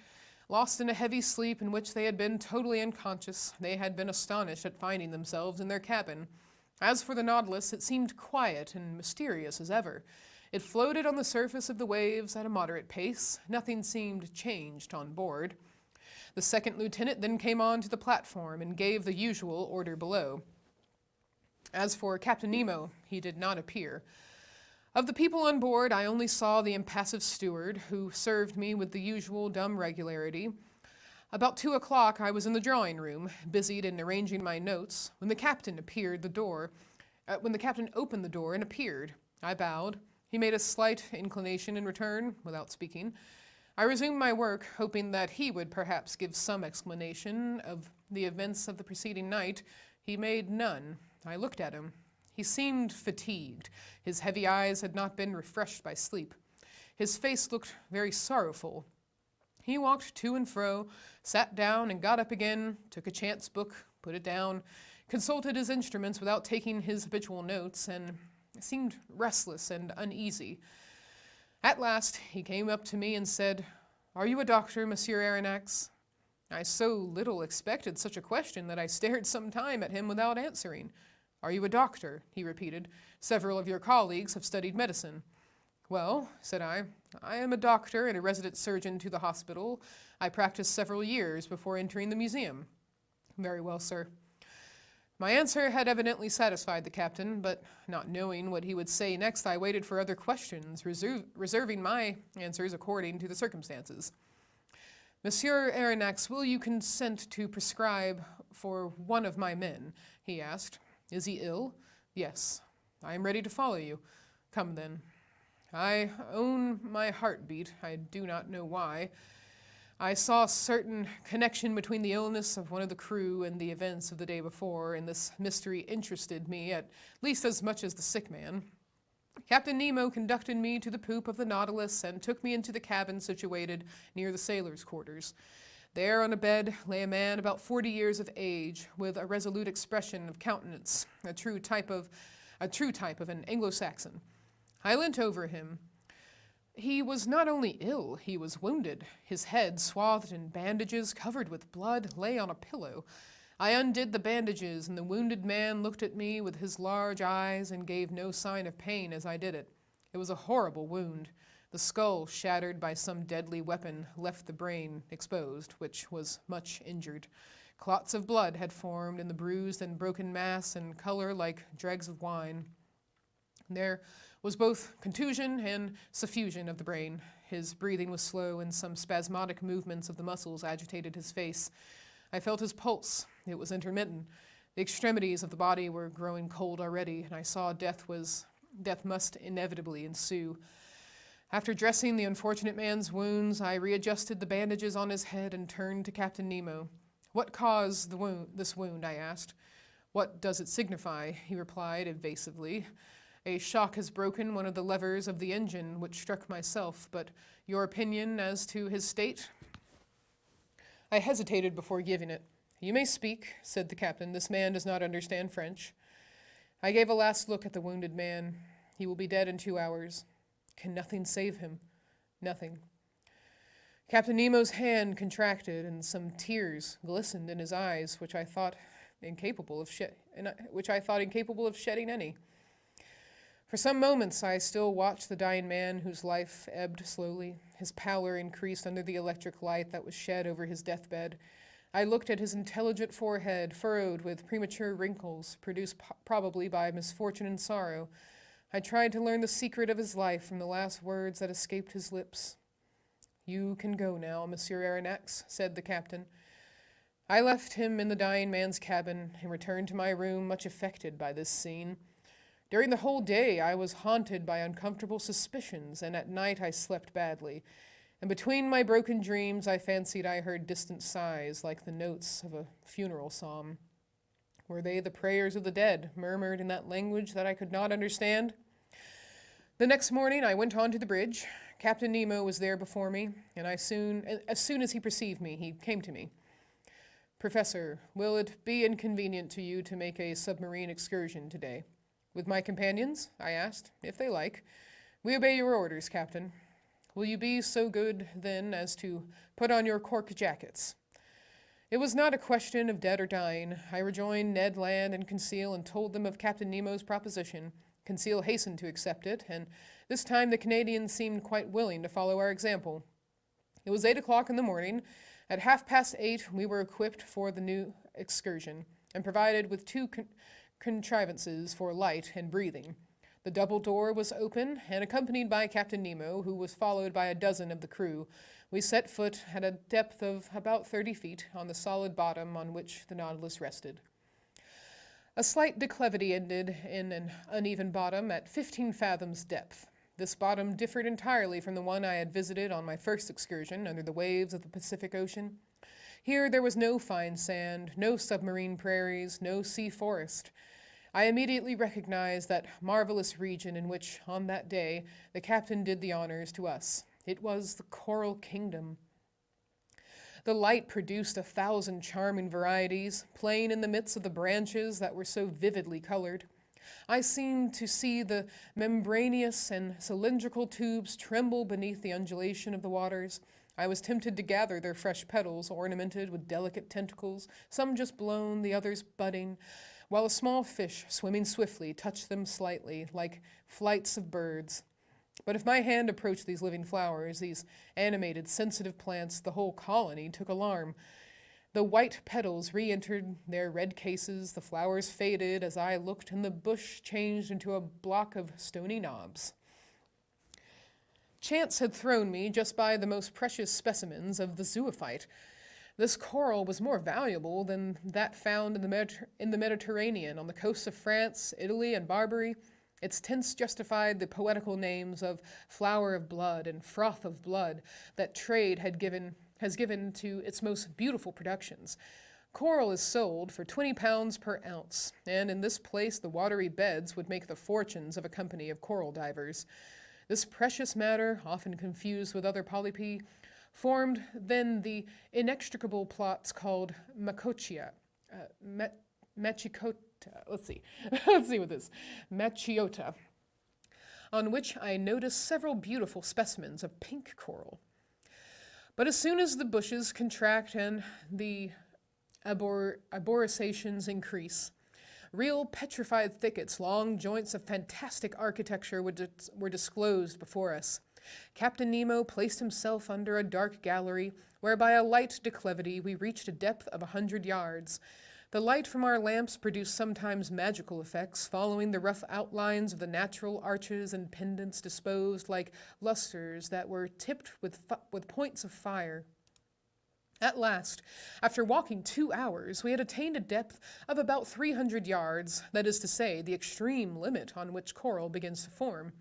Lost in a heavy sleep in which they had been totally unconscious, they had been astonished at finding themselves in their cabin. As for the Nautilus, it seemed quiet and mysterious as ever. It floated on the surface of the waves at a moderate pace. Nothing seemed changed on board. The second lieutenant then came on to the platform and gave the usual order below. As for Captain Nemo, he did not appear. Of the people on board, I only saw the impassive steward, who served me with the usual dumb regularity. About 2 o'clock, I was in the drawing room, busied in arranging my notes, when the captain opened the door and appeared. I bowed. He made a slight inclination in return, without speaking. I resumed my work, hoping that he would perhaps give some explanation of the events of the preceding night. He made none. I looked at him. He seemed fatigued. His heavy eyes had not been refreshed by sleep. His face looked very sorrowful. He walked to and fro, sat down and got up again, took a chance book, put it down, consulted his instruments without taking his habitual notes, and seemed restless and uneasy. At last he came up to me and said, "Are you a doctor, Monsieur Aronnax?" I so little expected such a question that I stared some time at him without answering. "Are you a doctor?" he repeated. "Several of your colleagues have studied medicine." "Well," said I am a doctor and a resident surgeon to the hospital. I practiced several years before entering the museum." "Very well, sir." My answer had evidently satisfied the captain, but not knowing what he would say next, I waited for other questions, reserving my answers according to the circumstances. "Monsieur Aronnax, will you consent to prescribe for one of my men?" he asked. "Is he ill?" "Yes." "I am ready to follow you." "Come, then." I own my heartbeat. I do not know why. I saw a certain connection between the illness of one of the crew and the events of the day before, and this mystery interested me at least as much as the sick man. Captain Nemo conducted me to the poop of the Nautilus and took me into the cabin situated near the sailors' quarters. There on a bed lay a man about 40 years of age, with a resolute expression of countenance, a true type of an Anglo-Saxon. I leant over him. He was not only ill, he was wounded. His head, swathed in bandages, covered with blood, lay on a pillow. I undid the bandages, and the wounded man looked at me with his large eyes and gave no sign of pain as I did it. It was a horrible wound. The skull, shattered by some deadly weapon, left the brain exposed, which was much injured. Clots of blood had formed in the bruised and broken mass, and color like dregs of wine. There was both contusion and suffusion of the brain. His breathing was slow, and some spasmodic movements of the muscles agitated his face. I felt his pulse. It was intermittent. The extremities of the body were growing cold already, and I saw death must inevitably ensue. After dressing the unfortunate man's wounds, I readjusted the bandages on his head and turned to Captain Nemo. "What caused this wound?" I asked. "What does it signify?" he replied evasively. "A shock has broken one of the levers of the engine, which struck myself, but your opinion as to his state?" I hesitated before giving it. "You may speak," said the captain. "This man does not understand French." I gave a last look at the wounded man. "He will be dead in 2 hours." "Can nothing save him?" "Nothing." Captain Nemo's hand contracted, and some tears glistened in his eyes, which I thought which I thought incapable of shedding any. For some moments I still watched the dying man whose life ebbed slowly. His pallor increased under the electric light that was shed over his deathbed. I looked at his intelligent forehead, furrowed with premature wrinkles, produced probably by misfortune and sorrow. I tried to learn the secret of his life from the last words that escaped his lips. "You can go now, Monsieur Aronnax," said the captain. I left him in the dying man's cabin and returned to my room much affected by this scene. During the whole day I was haunted by uncomfortable suspicions, and at night I slept badly. And between my broken dreams I fancied I heard distant sighs like the notes of a funeral psalm. Were they the prayers of the dead, murmured in that language that I could not understand? The next morning I went on to the bridge. Captain Nemo was there before me, and as soon as he perceived me, he came to me. "Professor, will it be inconvenient to you to make a submarine excursion today?" "With my companions?" I asked. "If they like." "We obey your orders, Captain." "Will you be so good, then, as to put on your cork jackets?" It was not a question of dead or dying. I rejoined Ned Land and Conseil and told them of Captain Nemo's proposition. Conseil hastened to accept it, and this time the Canadians seemed quite willing to follow our example. It was 8 o'clock in the morning. At 8:30 we were equipped for the new excursion, and provided with two contrivances for light and breathing. The double door was open, and accompanied by Captain Nemo, who was followed by a dozen of the crew, we set foot at a depth of about 30 feet on the solid bottom on which the Nautilus rested. A slight declivity ended in an uneven bottom at 15 fathoms depth. This bottom differed entirely from the one I had visited on my first excursion under the waves of the Pacific Ocean. Here there was no fine sand, no submarine prairies, no sea forest. I immediately recognized that marvelous region in which, on that day, the captain did the honors to us. It was the Coral Kingdom. The light produced 1,000 charming varieties, playing in the midst of the branches that were so vividly colored. I seemed to see the membranous and cylindrical tubes tremble beneath the undulation of the waters. I was tempted to gather their fresh petals, ornamented with delicate tentacles, some just blown, the others budding, while a small fish, swimming swiftly, touched them slightly, like flights of birds. But if my hand approached these living flowers, these animated, sensitive plants, the whole colony took alarm. The white petals re-entered their red cases, the flowers faded as I looked, and the bush changed into a block of stony knobs. Chance had thrown me just by the most precious specimens of the zoophyte. This coral was more valuable than that found in the Mediterranean, on the coasts of France, Italy, and Barbary. Its tints justified the poetical names of flower of blood and froth of blood that trade has given to its most beautiful productions. Coral is sold for 20 pounds per ounce, and in this place the watery beds would make the fortunes of a company of coral divers. This precious matter, often confused with other polypi, formed then the inextricable plots called Macchiota. Macchiota, on which I noticed several beautiful specimens of pink coral. But as soon as the bushes contract and the arborizations increase, real petrified thickets, long joints of fantastic architecture were disclosed before us. Captain Nemo placed himself under a dark gallery, where by a light declivity we reached a depth of 100 yards. The light from our lamps produced sometimes magical effects, following the rough outlines of the natural arches and pendants disposed like lustres that were tipped with points of fire. At last, after walking 2 hours, we had attained a depth of about 300 yards, that is to say, the extreme limit on which coral begins to form.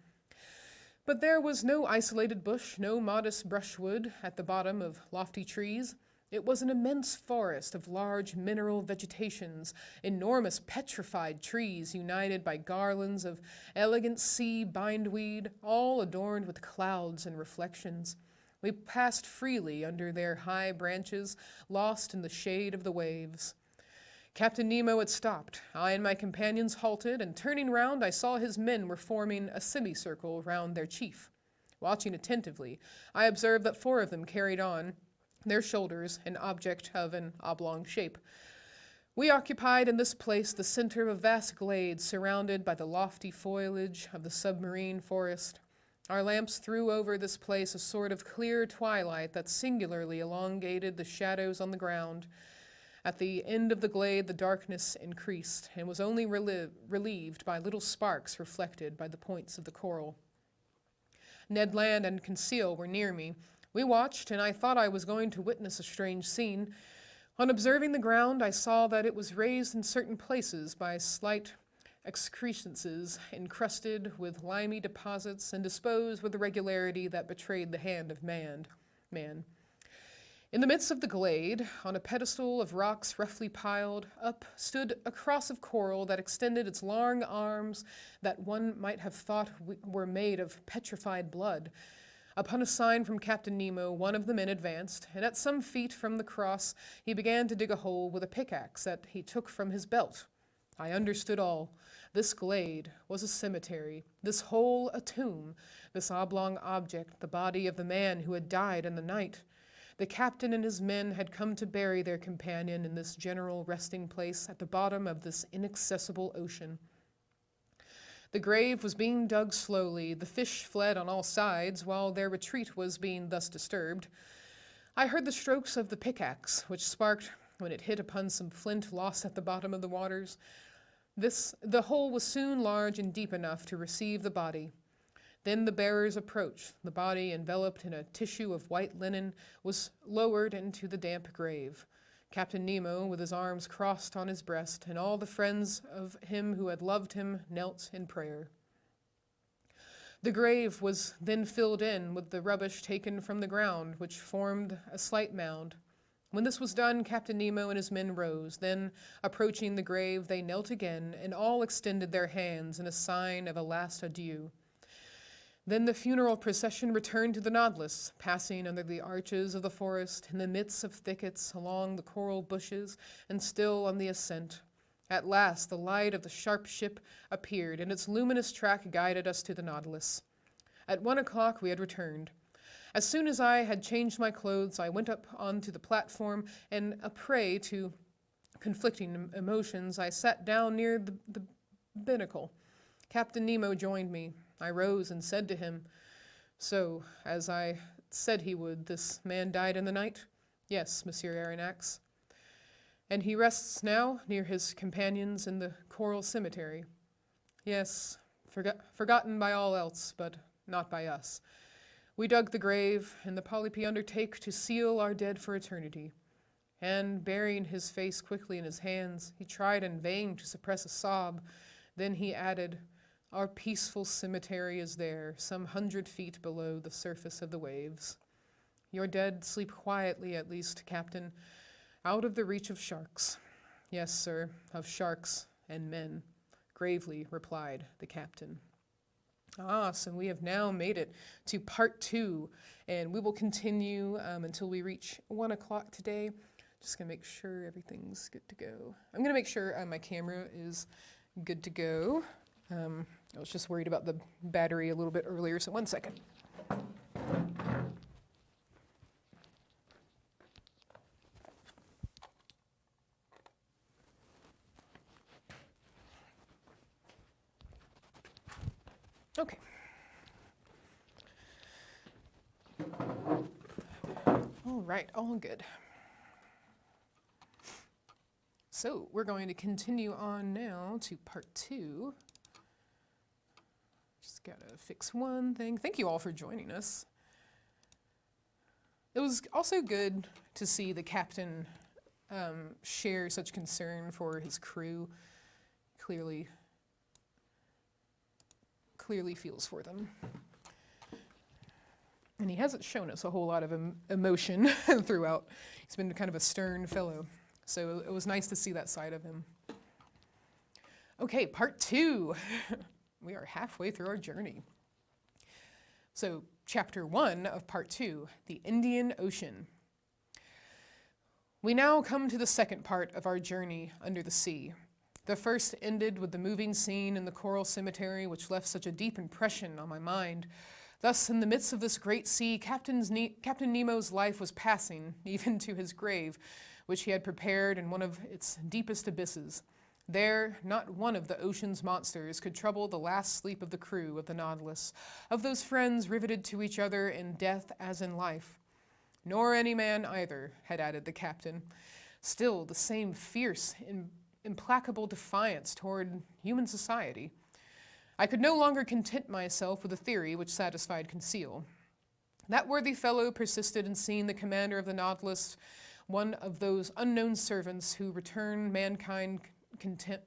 But there was no isolated bush, no modest brushwood at the bottom of lofty trees. It was an immense forest of large mineral vegetations, enormous petrified trees united by garlands of elegant sea bindweed, all adorned with clouds and reflections. We passed freely under their high branches, lost in the shade of the waves. Captain Nemo had stopped. I and my companions halted, and turning round, I saw his men were forming a semicircle round their chief. Watching attentively, I observed that 4 of them carried on their shoulders an object of an oblong shape. We occupied in this place the center of a vast glade surrounded by the lofty foliage of the submarine forest. Our lamps threw over this place a sort of clear twilight that singularly elongated the shadows on the ground. At the end of the glade, the darkness increased and was only relieved by little sparks reflected by the points of the coral. Ned Land and Conseil were near me. We watched, and I thought I was going to witness a strange scene. On observing the ground, I saw that it was raised in certain places by slight excrescences encrusted with limy deposits and disposed with a regularity that betrayed the hand of man. In the midst of the glade, on a pedestal of rocks roughly piled up, stood a cross of coral that extended its long arms that one might have thought were made of petrified blood. Upon a sign from Captain Nemo, one of the men advanced, and at some feet from the cross he began to dig a hole with a pickaxe that he took from his belt. I understood all. This glade was a cemetery, this hole a tomb, this oblong object the body of the man who had died in the night. The captain and his men had come to bury their companion in this general resting place at the bottom of this inaccessible ocean. The grave was being dug slowly. The fish fled on all sides while their retreat was being thus disturbed. I heard the strokes of the pickaxe, which sparked when it hit upon some flint lost at the bottom of the waters. The hole was soon large and deep enough to receive the body. Then the bearers approached. The body, enveloped in a tissue of white linen, was lowered into the damp grave. Captain Nemo, with his arms crossed on his breast, and all the friends of him who had loved him, knelt in prayer. The grave was then filled in with the rubbish taken from the ground, which formed a slight mound. When this was done, Captain Nemo and his men rose. Then, approaching the grave, they knelt again, and all extended their hands in a sign of a last adieu. Then the funeral procession returned to the Nautilus, passing under the arches of the forest, in the midst of thickets, along the coral bushes, and still on the ascent. At last, the light of the sharp ship appeared, and its luminous track guided us to the Nautilus. At 1 o'clock, we had returned. As soon as I had changed my clothes, I went up onto the platform, and a prey to conflicting emotions, I sat down near the binnacle. Captain Nemo joined me. I rose and said to him, "So, as I said he would, this man died in the night?" "Yes, Monsieur Aronnax." "And he rests now near his companions in the coral cemetery?" "Yes, forgotten by all else, but not by us. We dug the grave, and the polypi undertake to seal our dead for eternity." And, burying his face quickly in his hands, he tried in vain to suppress a sob. Then he added, "Our peaceful cemetery is there, some 100 feet below the surface of the waves. Your dead sleep quietly, at least, Captain, out of the reach of sharks." "Yes, sir, of sharks and men," gravely replied the captain. So we have now made it to part 2, and we will continue until we reach 1 o'clock today. Just gonna make sure everything's good to go. I'm gonna make sure my camera is good to go. I was just worried about the battery a little bit earlier, so 1 second. Okay. All right, all good. So we're going to continue on now to part 2. Just gotta fix one thing. Thank you all for joining us. It was also good to see the captain share such concern for his crew. Clearly feels for them. And he hasn't shown us a whole lot of emotion throughout. He's been kind of a stern fellow. So it was nice to see that side of him. Okay, part 2. We are halfway through our journey. So chapter 1 of part 2, the Indian Ocean. We now come to the second part of our journey under the sea. The first ended with the moving scene in the coral cemetery, which left such a deep impression on my mind. Thus, in the midst of this great sea, Captain Nemo's life was passing, even to his grave, which he had prepared in one of its deepest abysses. There, not one of the ocean's monsters could trouble the last sleep of the crew of the Nautilus, of those friends riveted to each other in death as in life. Nor any man either, had added the captain. Still the same fierce, implacable defiance toward human society. I could no longer content myself with a theory which satisfied Conseil. That worthy fellow persisted in seeing the commander of the Nautilus one of those unknown servants who return mankind contempt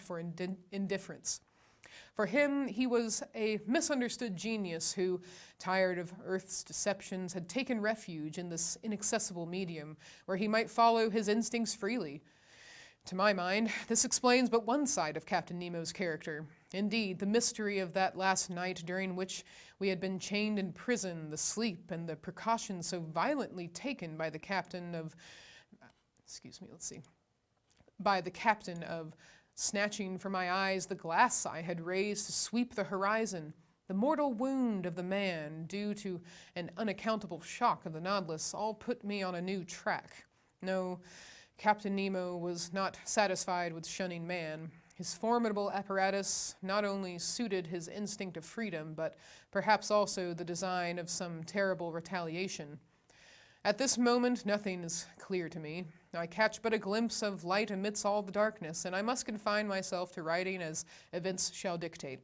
for indifference. For him, he was a misunderstood genius who, tired of Earth's deceptions, had taken refuge in this inaccessible medium where he might follow his instincts freely. To my mind, this explains but one side of Captain Nemo's character. Indeed, the mystery of that last night during which we had been chained in prison, the sleep, and the precautions so violently taken by the captain of snatching from my eyes the glass I had raised to sweep the horizon, the mortal wound of the man due to an unaccountable shock of the Nautilus, all put me on a new track. No, Captain Nemo was not satisfied with shunning man. His formidable apparatus not only suited his instinct of freedom, but perhaps also the design of some terrible retaliation. At this moment, nothing is clear to me. I catch but a glimpse of light amidst all the darkness, and I must confine myself to writing as events shall dictate.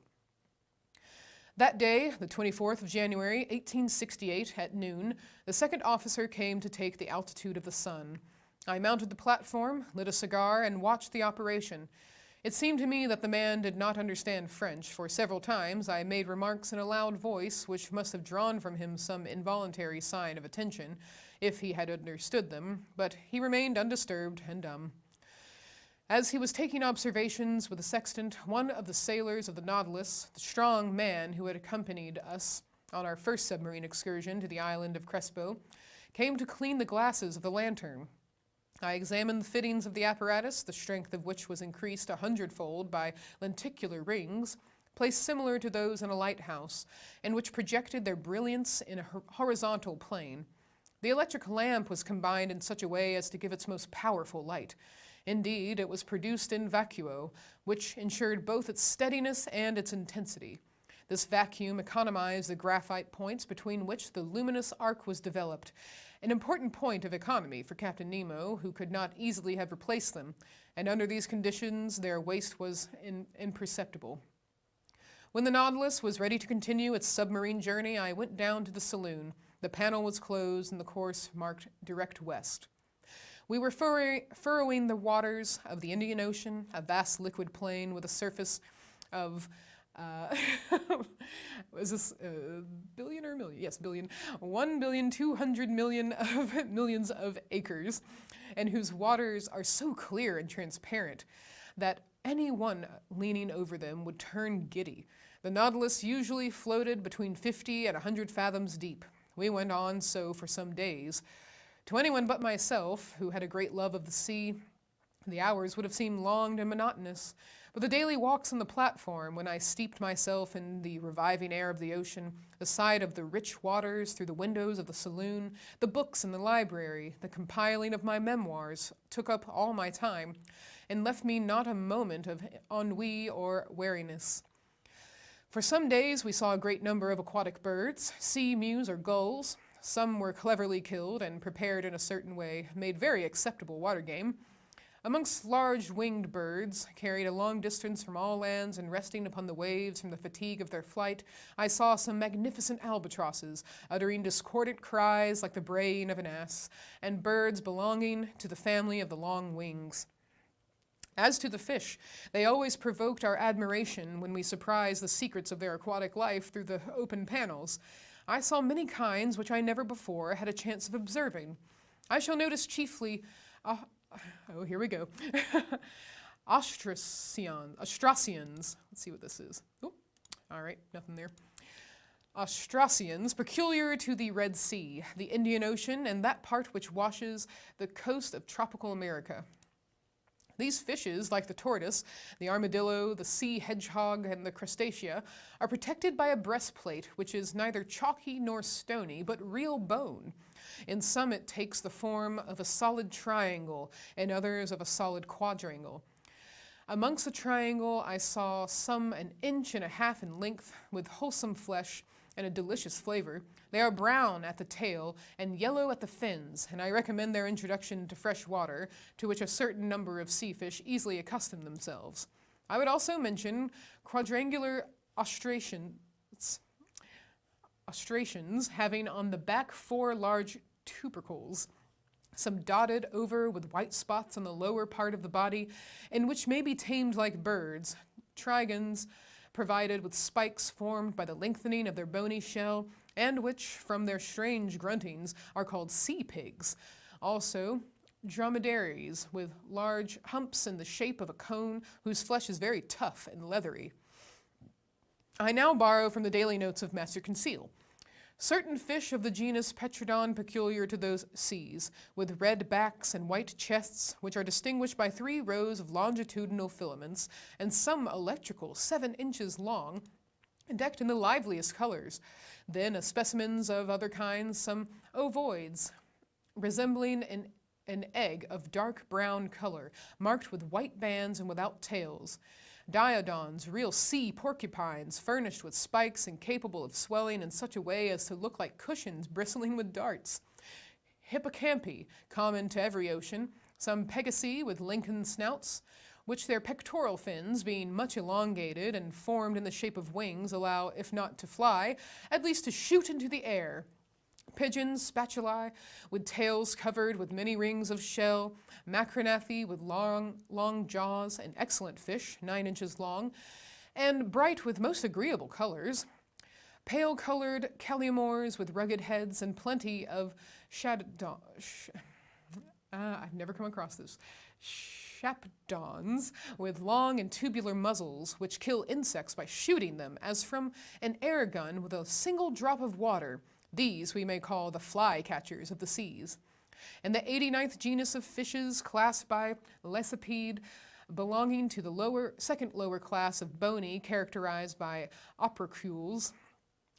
That day, the 24th of January, 1868, at noon, the second officer came to take the altitude of the sun. I mounted the platform, lit a cigar, and watched the operation. It seemed to me that the man did not understand French, for several times I made remarks in a loud voice which must have drawn from him some involuntary sign of attention, if he had understood them, but he remained undisturbed and dumb. As he was taking observations with the sextant, one of the sailors of the Nautilus, the strong man who had accompanied us on our first submarine excursion to the island of Crespo, came to clean the glasses of the lantern. I examined the fittings of the apparatus, the strength of which was increased 100-fold by lenticular rings, placed similar to those in a lighthouse, and which projected their brilliance in a horizontal plane. The electric lamp was combined in such a way as to give its most powerful light. Indeed, it was produced in vacuo, which ensured both its steadiness and its intensity. This vacuum economized the graphite points between which the luminous arc was developed, an important point of economy for Captain Nemo, who could not easily have replaced them, and under these conditions their waste was imperceptible. When the Nautilus was ready to continue its submarine journey, I went down to the saloon. The panel was closed and the course marked direct west. We were furrowing the waters of the Indian Ocean, a vast liquid plain with a surface of is this billion or million? Yes, billion. 1,200,000,000 of millions of acres, and whose waters are so clear and transparent that anyone leaning over them would turn giddy. The Nautilus usually floated between 50 and 100 fathoms deep. We went on so for some days. To anyone but myself, who had a great love of the sea, the hours would have seemed long and monotonous. But the daily walks on the platform, when I steeped myself in the reviving air of the ocean, the sight of the rich waters through the windows of the saloon, the books in the library, the compiling of my memoirs, took up all my time, and left me not a moment of ennui or weariness. For some days we saw a great number of aquatic birds, sea mews or gulls. Some were cleverly killed and prepared in a certain way, made very acceptable water game. Amongst large winged birds, carried a long distance from all lands and resting upon the waves from the fatigue of their flight, I saw some magnificent albatrosses, uttering discordant cries like the braying of an ass, and birds belonging to the family of the long wings. As to the fish, they always provoked our admiration when we surprised the secrets of their aquatic life through the open panels. I saw many kinds which I never before had a chance of observing. I shall notice chiefly here we go. Ostracians. Let's see what this is. Oh, all right, nothing there. Ostracians, peculiar to the Red Sea, the Indian Ocean, and that part which washes the coast of tropical America. These fishes, like the tortoise, the armadillo, the sea hedgehog, and the crustacea, are protected by a breastplate which is neither chalky nor stony, but real bone. In some it takes the form of a solid triangle, in others of a solid quadrangle. Amongst the triangle I saw some 1.5 inches in length, with wholesome flesh and a delicious flavor. They are brown at the tail and yellow at the fins, and I recommend their introduction to fresh water, to which a certain number of sea fish easily accustom themselves. I would also mention quadrangular ostracions having on the back 4 large tubercles, some dotted over with white spots on the lower part of the body, and which may be tamed like birds, trigons, provided with spikes formed by the lengthening of their bony shell, and which, from their strange gruntings, are called sea pigs. Also, dromedaries with large humps in the shape of a cone, whose flesh is very tough and leathery. I now borrow from the daily notes of Master Conseil. Certain fish of the genus Petrodon peculiar to those seas, with red backs and white chests, which are distinguished by 3 rows of longitudinal filaments, and some electrical 7 inches long, decked in the liveliest colors. Then specimens of other kinds, some ovoids, resembling an egg of dark brown color, marked with white bands and without tails. Diodons, real sea porcupines, furnished with spikes and capable of swelling in such a way as to look like cushions bristling with darts. Hippocampi, common to every ocean, some pegasi with lengthened snouts, which their pectoral fins, being much elongated and formed in the shape of wings, allow, if not to fly, at least to shoot into the air. Pigeons, spatulae, with tails covered with many rings of shell, macronathi with long jaws, an excellent fish, 9 inches long, and bright with most agreeable colors. Pale-colored caliamores with rugged heads, and plenty of I've never come across this. Chapdons with long and tubular muzzles, which kill insects by shooting them, as from an air gun with a single drop of water. These we may call the fly-catchers of the seas. And the 89th genus of fishes, classed by Lesipede, belonging to the second lower class of bony, characterized by opercules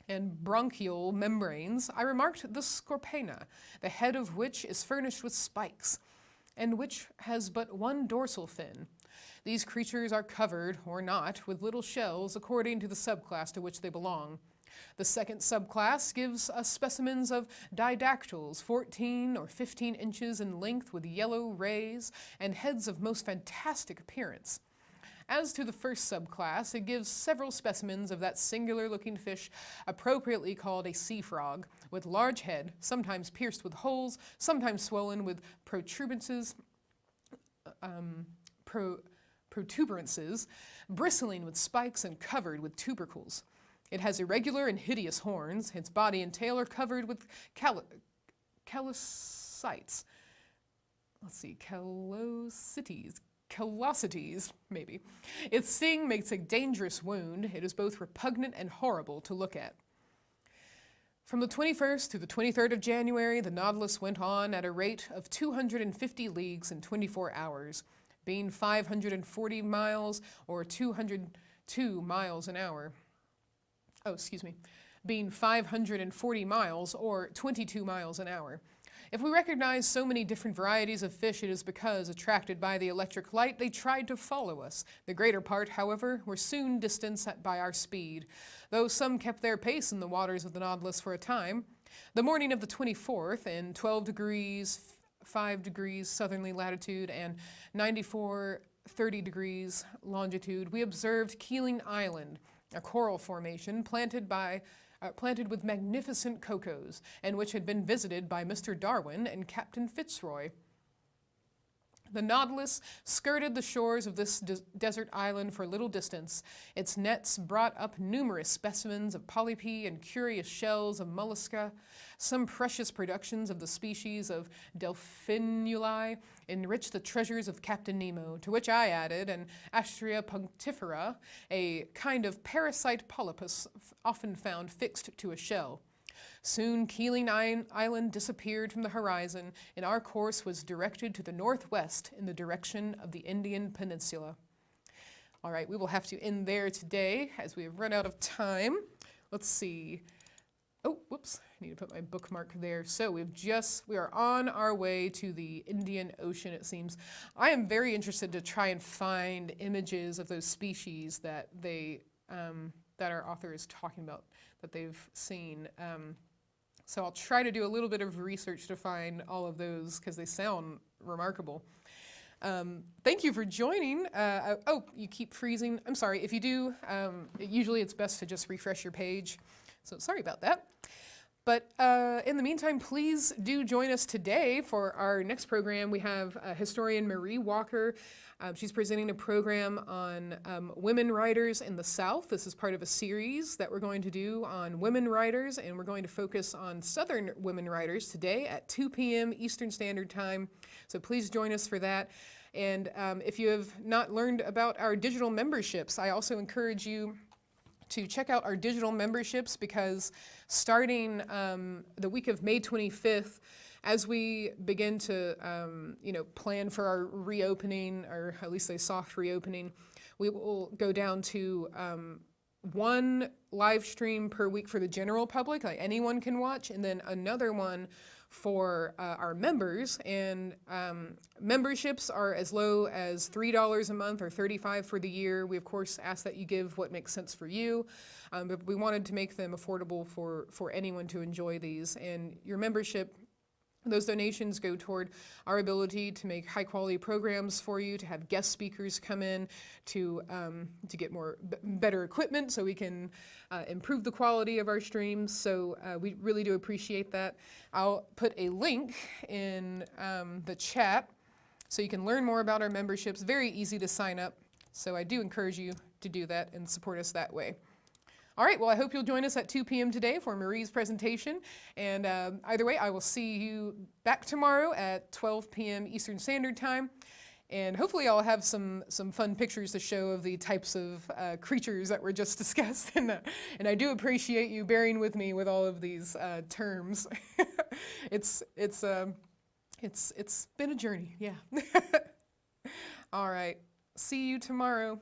and bronchial membranes, I remarked the Scorpena, the head of which is furnished with spikes, and which has but 1 dorsal fin. These creatures are covered, or not, with little shells according to the subclass to which they belong. The second subclass gives us specimens of didactyls, 14 or 15 inches in length, with yellow rays and heads of most fantastic appearance. As to the first subclass, it gives several specimens of that singular-looking fish appropriately called a sea frog, with large head, sometimes pierced with holes, sometimes swollen with protuberances, bristling with spikes and covered with tubercles. It has irregular and hideous horns. Its body and tail are covered with callosities. Callosities, maybe. Its sting makes a dangerous wound. It is both repugnant and horrible to look at. From the 21st to the 23rd of January, the Nautilus went on at a rate of 250 leagues in 24 hours, being 540 miles or 202 miles an hour. Being 540 miles or 22 miles an hour. If we recognize so many different varieties of fish, it is because, attracted by the electric light, they tried to follow us. The greater part, however, were soon distanced by our speed, though some kept their pace in the waters of the Nautilus for a time. The morning of the 24th, in 12 degrees 5 degrees southerly latitude and 94.30 degrees longitude, we observed Keeling Island, a coral formation planted with magnificent cocos, and which had been visited by Mr. Darwin and Captain Fitzroy. The Nautilus skirted the shores of this desert island for a little distance. Its nets brought up numerous specimens of polypi and curious shells of mollusca. Some precious productions of the species of delphinuli enriched the treasures of Captain Nemo, to which I added an Astrea punctifera, a kind of parasite polypus often found fixed to a shell. Soon Keeling Island disappeared from the horizon, and our course was directed to the northwest in the direction of the Indian Peninsula. All right, we will have to end there today as we have run out of time. Let's see. Oh, whoops, I need to put my bookmark there. So we are on our way to the Indian Ocean, it seems. I am very interested to try and find images of those species that that our author is talking about, that they've seen. So I'll try to do a little bit of research to find all of those because they sound remarkable. Thank you for joining. Oh, you keep freezing. I'm sorry. If you do, usually it's best to just refresh your page. So sorry about that. But in the meantime, please do join us today for our next program. We have historian Marie Walker. She's presenting a program on women writers in the South. This is part of a series that we're going to do on women writers, and we're going to focus on Southern women writers today at 2 p.m. Eastern Standard Time. So please join us for that. And if you have not learned about our digital memberships, I also encourage you to check out our digital memberships, because starting the week of May 25th, as we begin to plan for our reopening, or at least a soft reopening, we will go down to one live stream per week for the general public, like anyone can watch, and then another one for our members. And memberships are as low as $3 a month or $35 for the year. We of course ask that you give what makes sense for you, but we wanted to make them affordable for anyone to enjoy these. And your membership, those donations go toward our ability to make high quality programs for you, to have guest speakers come in, to get better equipment so we can improve the quality of our streams. So we really do appreciate that. I'll put a link in the chat so you can learn more about our memberships. Very easy to sign up. So I do encourage you to do that and support us that way. All right, well, I hope you'll join us at 2 p.m. today for Marie's presentation. And either way, I will see you back tomorrow at 12 p.m. Eastern Standard Time. And hopefully I'll have some fun pictures to show of the types of creatures that were just discussed. And I do appreciate you bearing with me with all of these terms. It's been a journey, yeah. All right, see you tomorrow.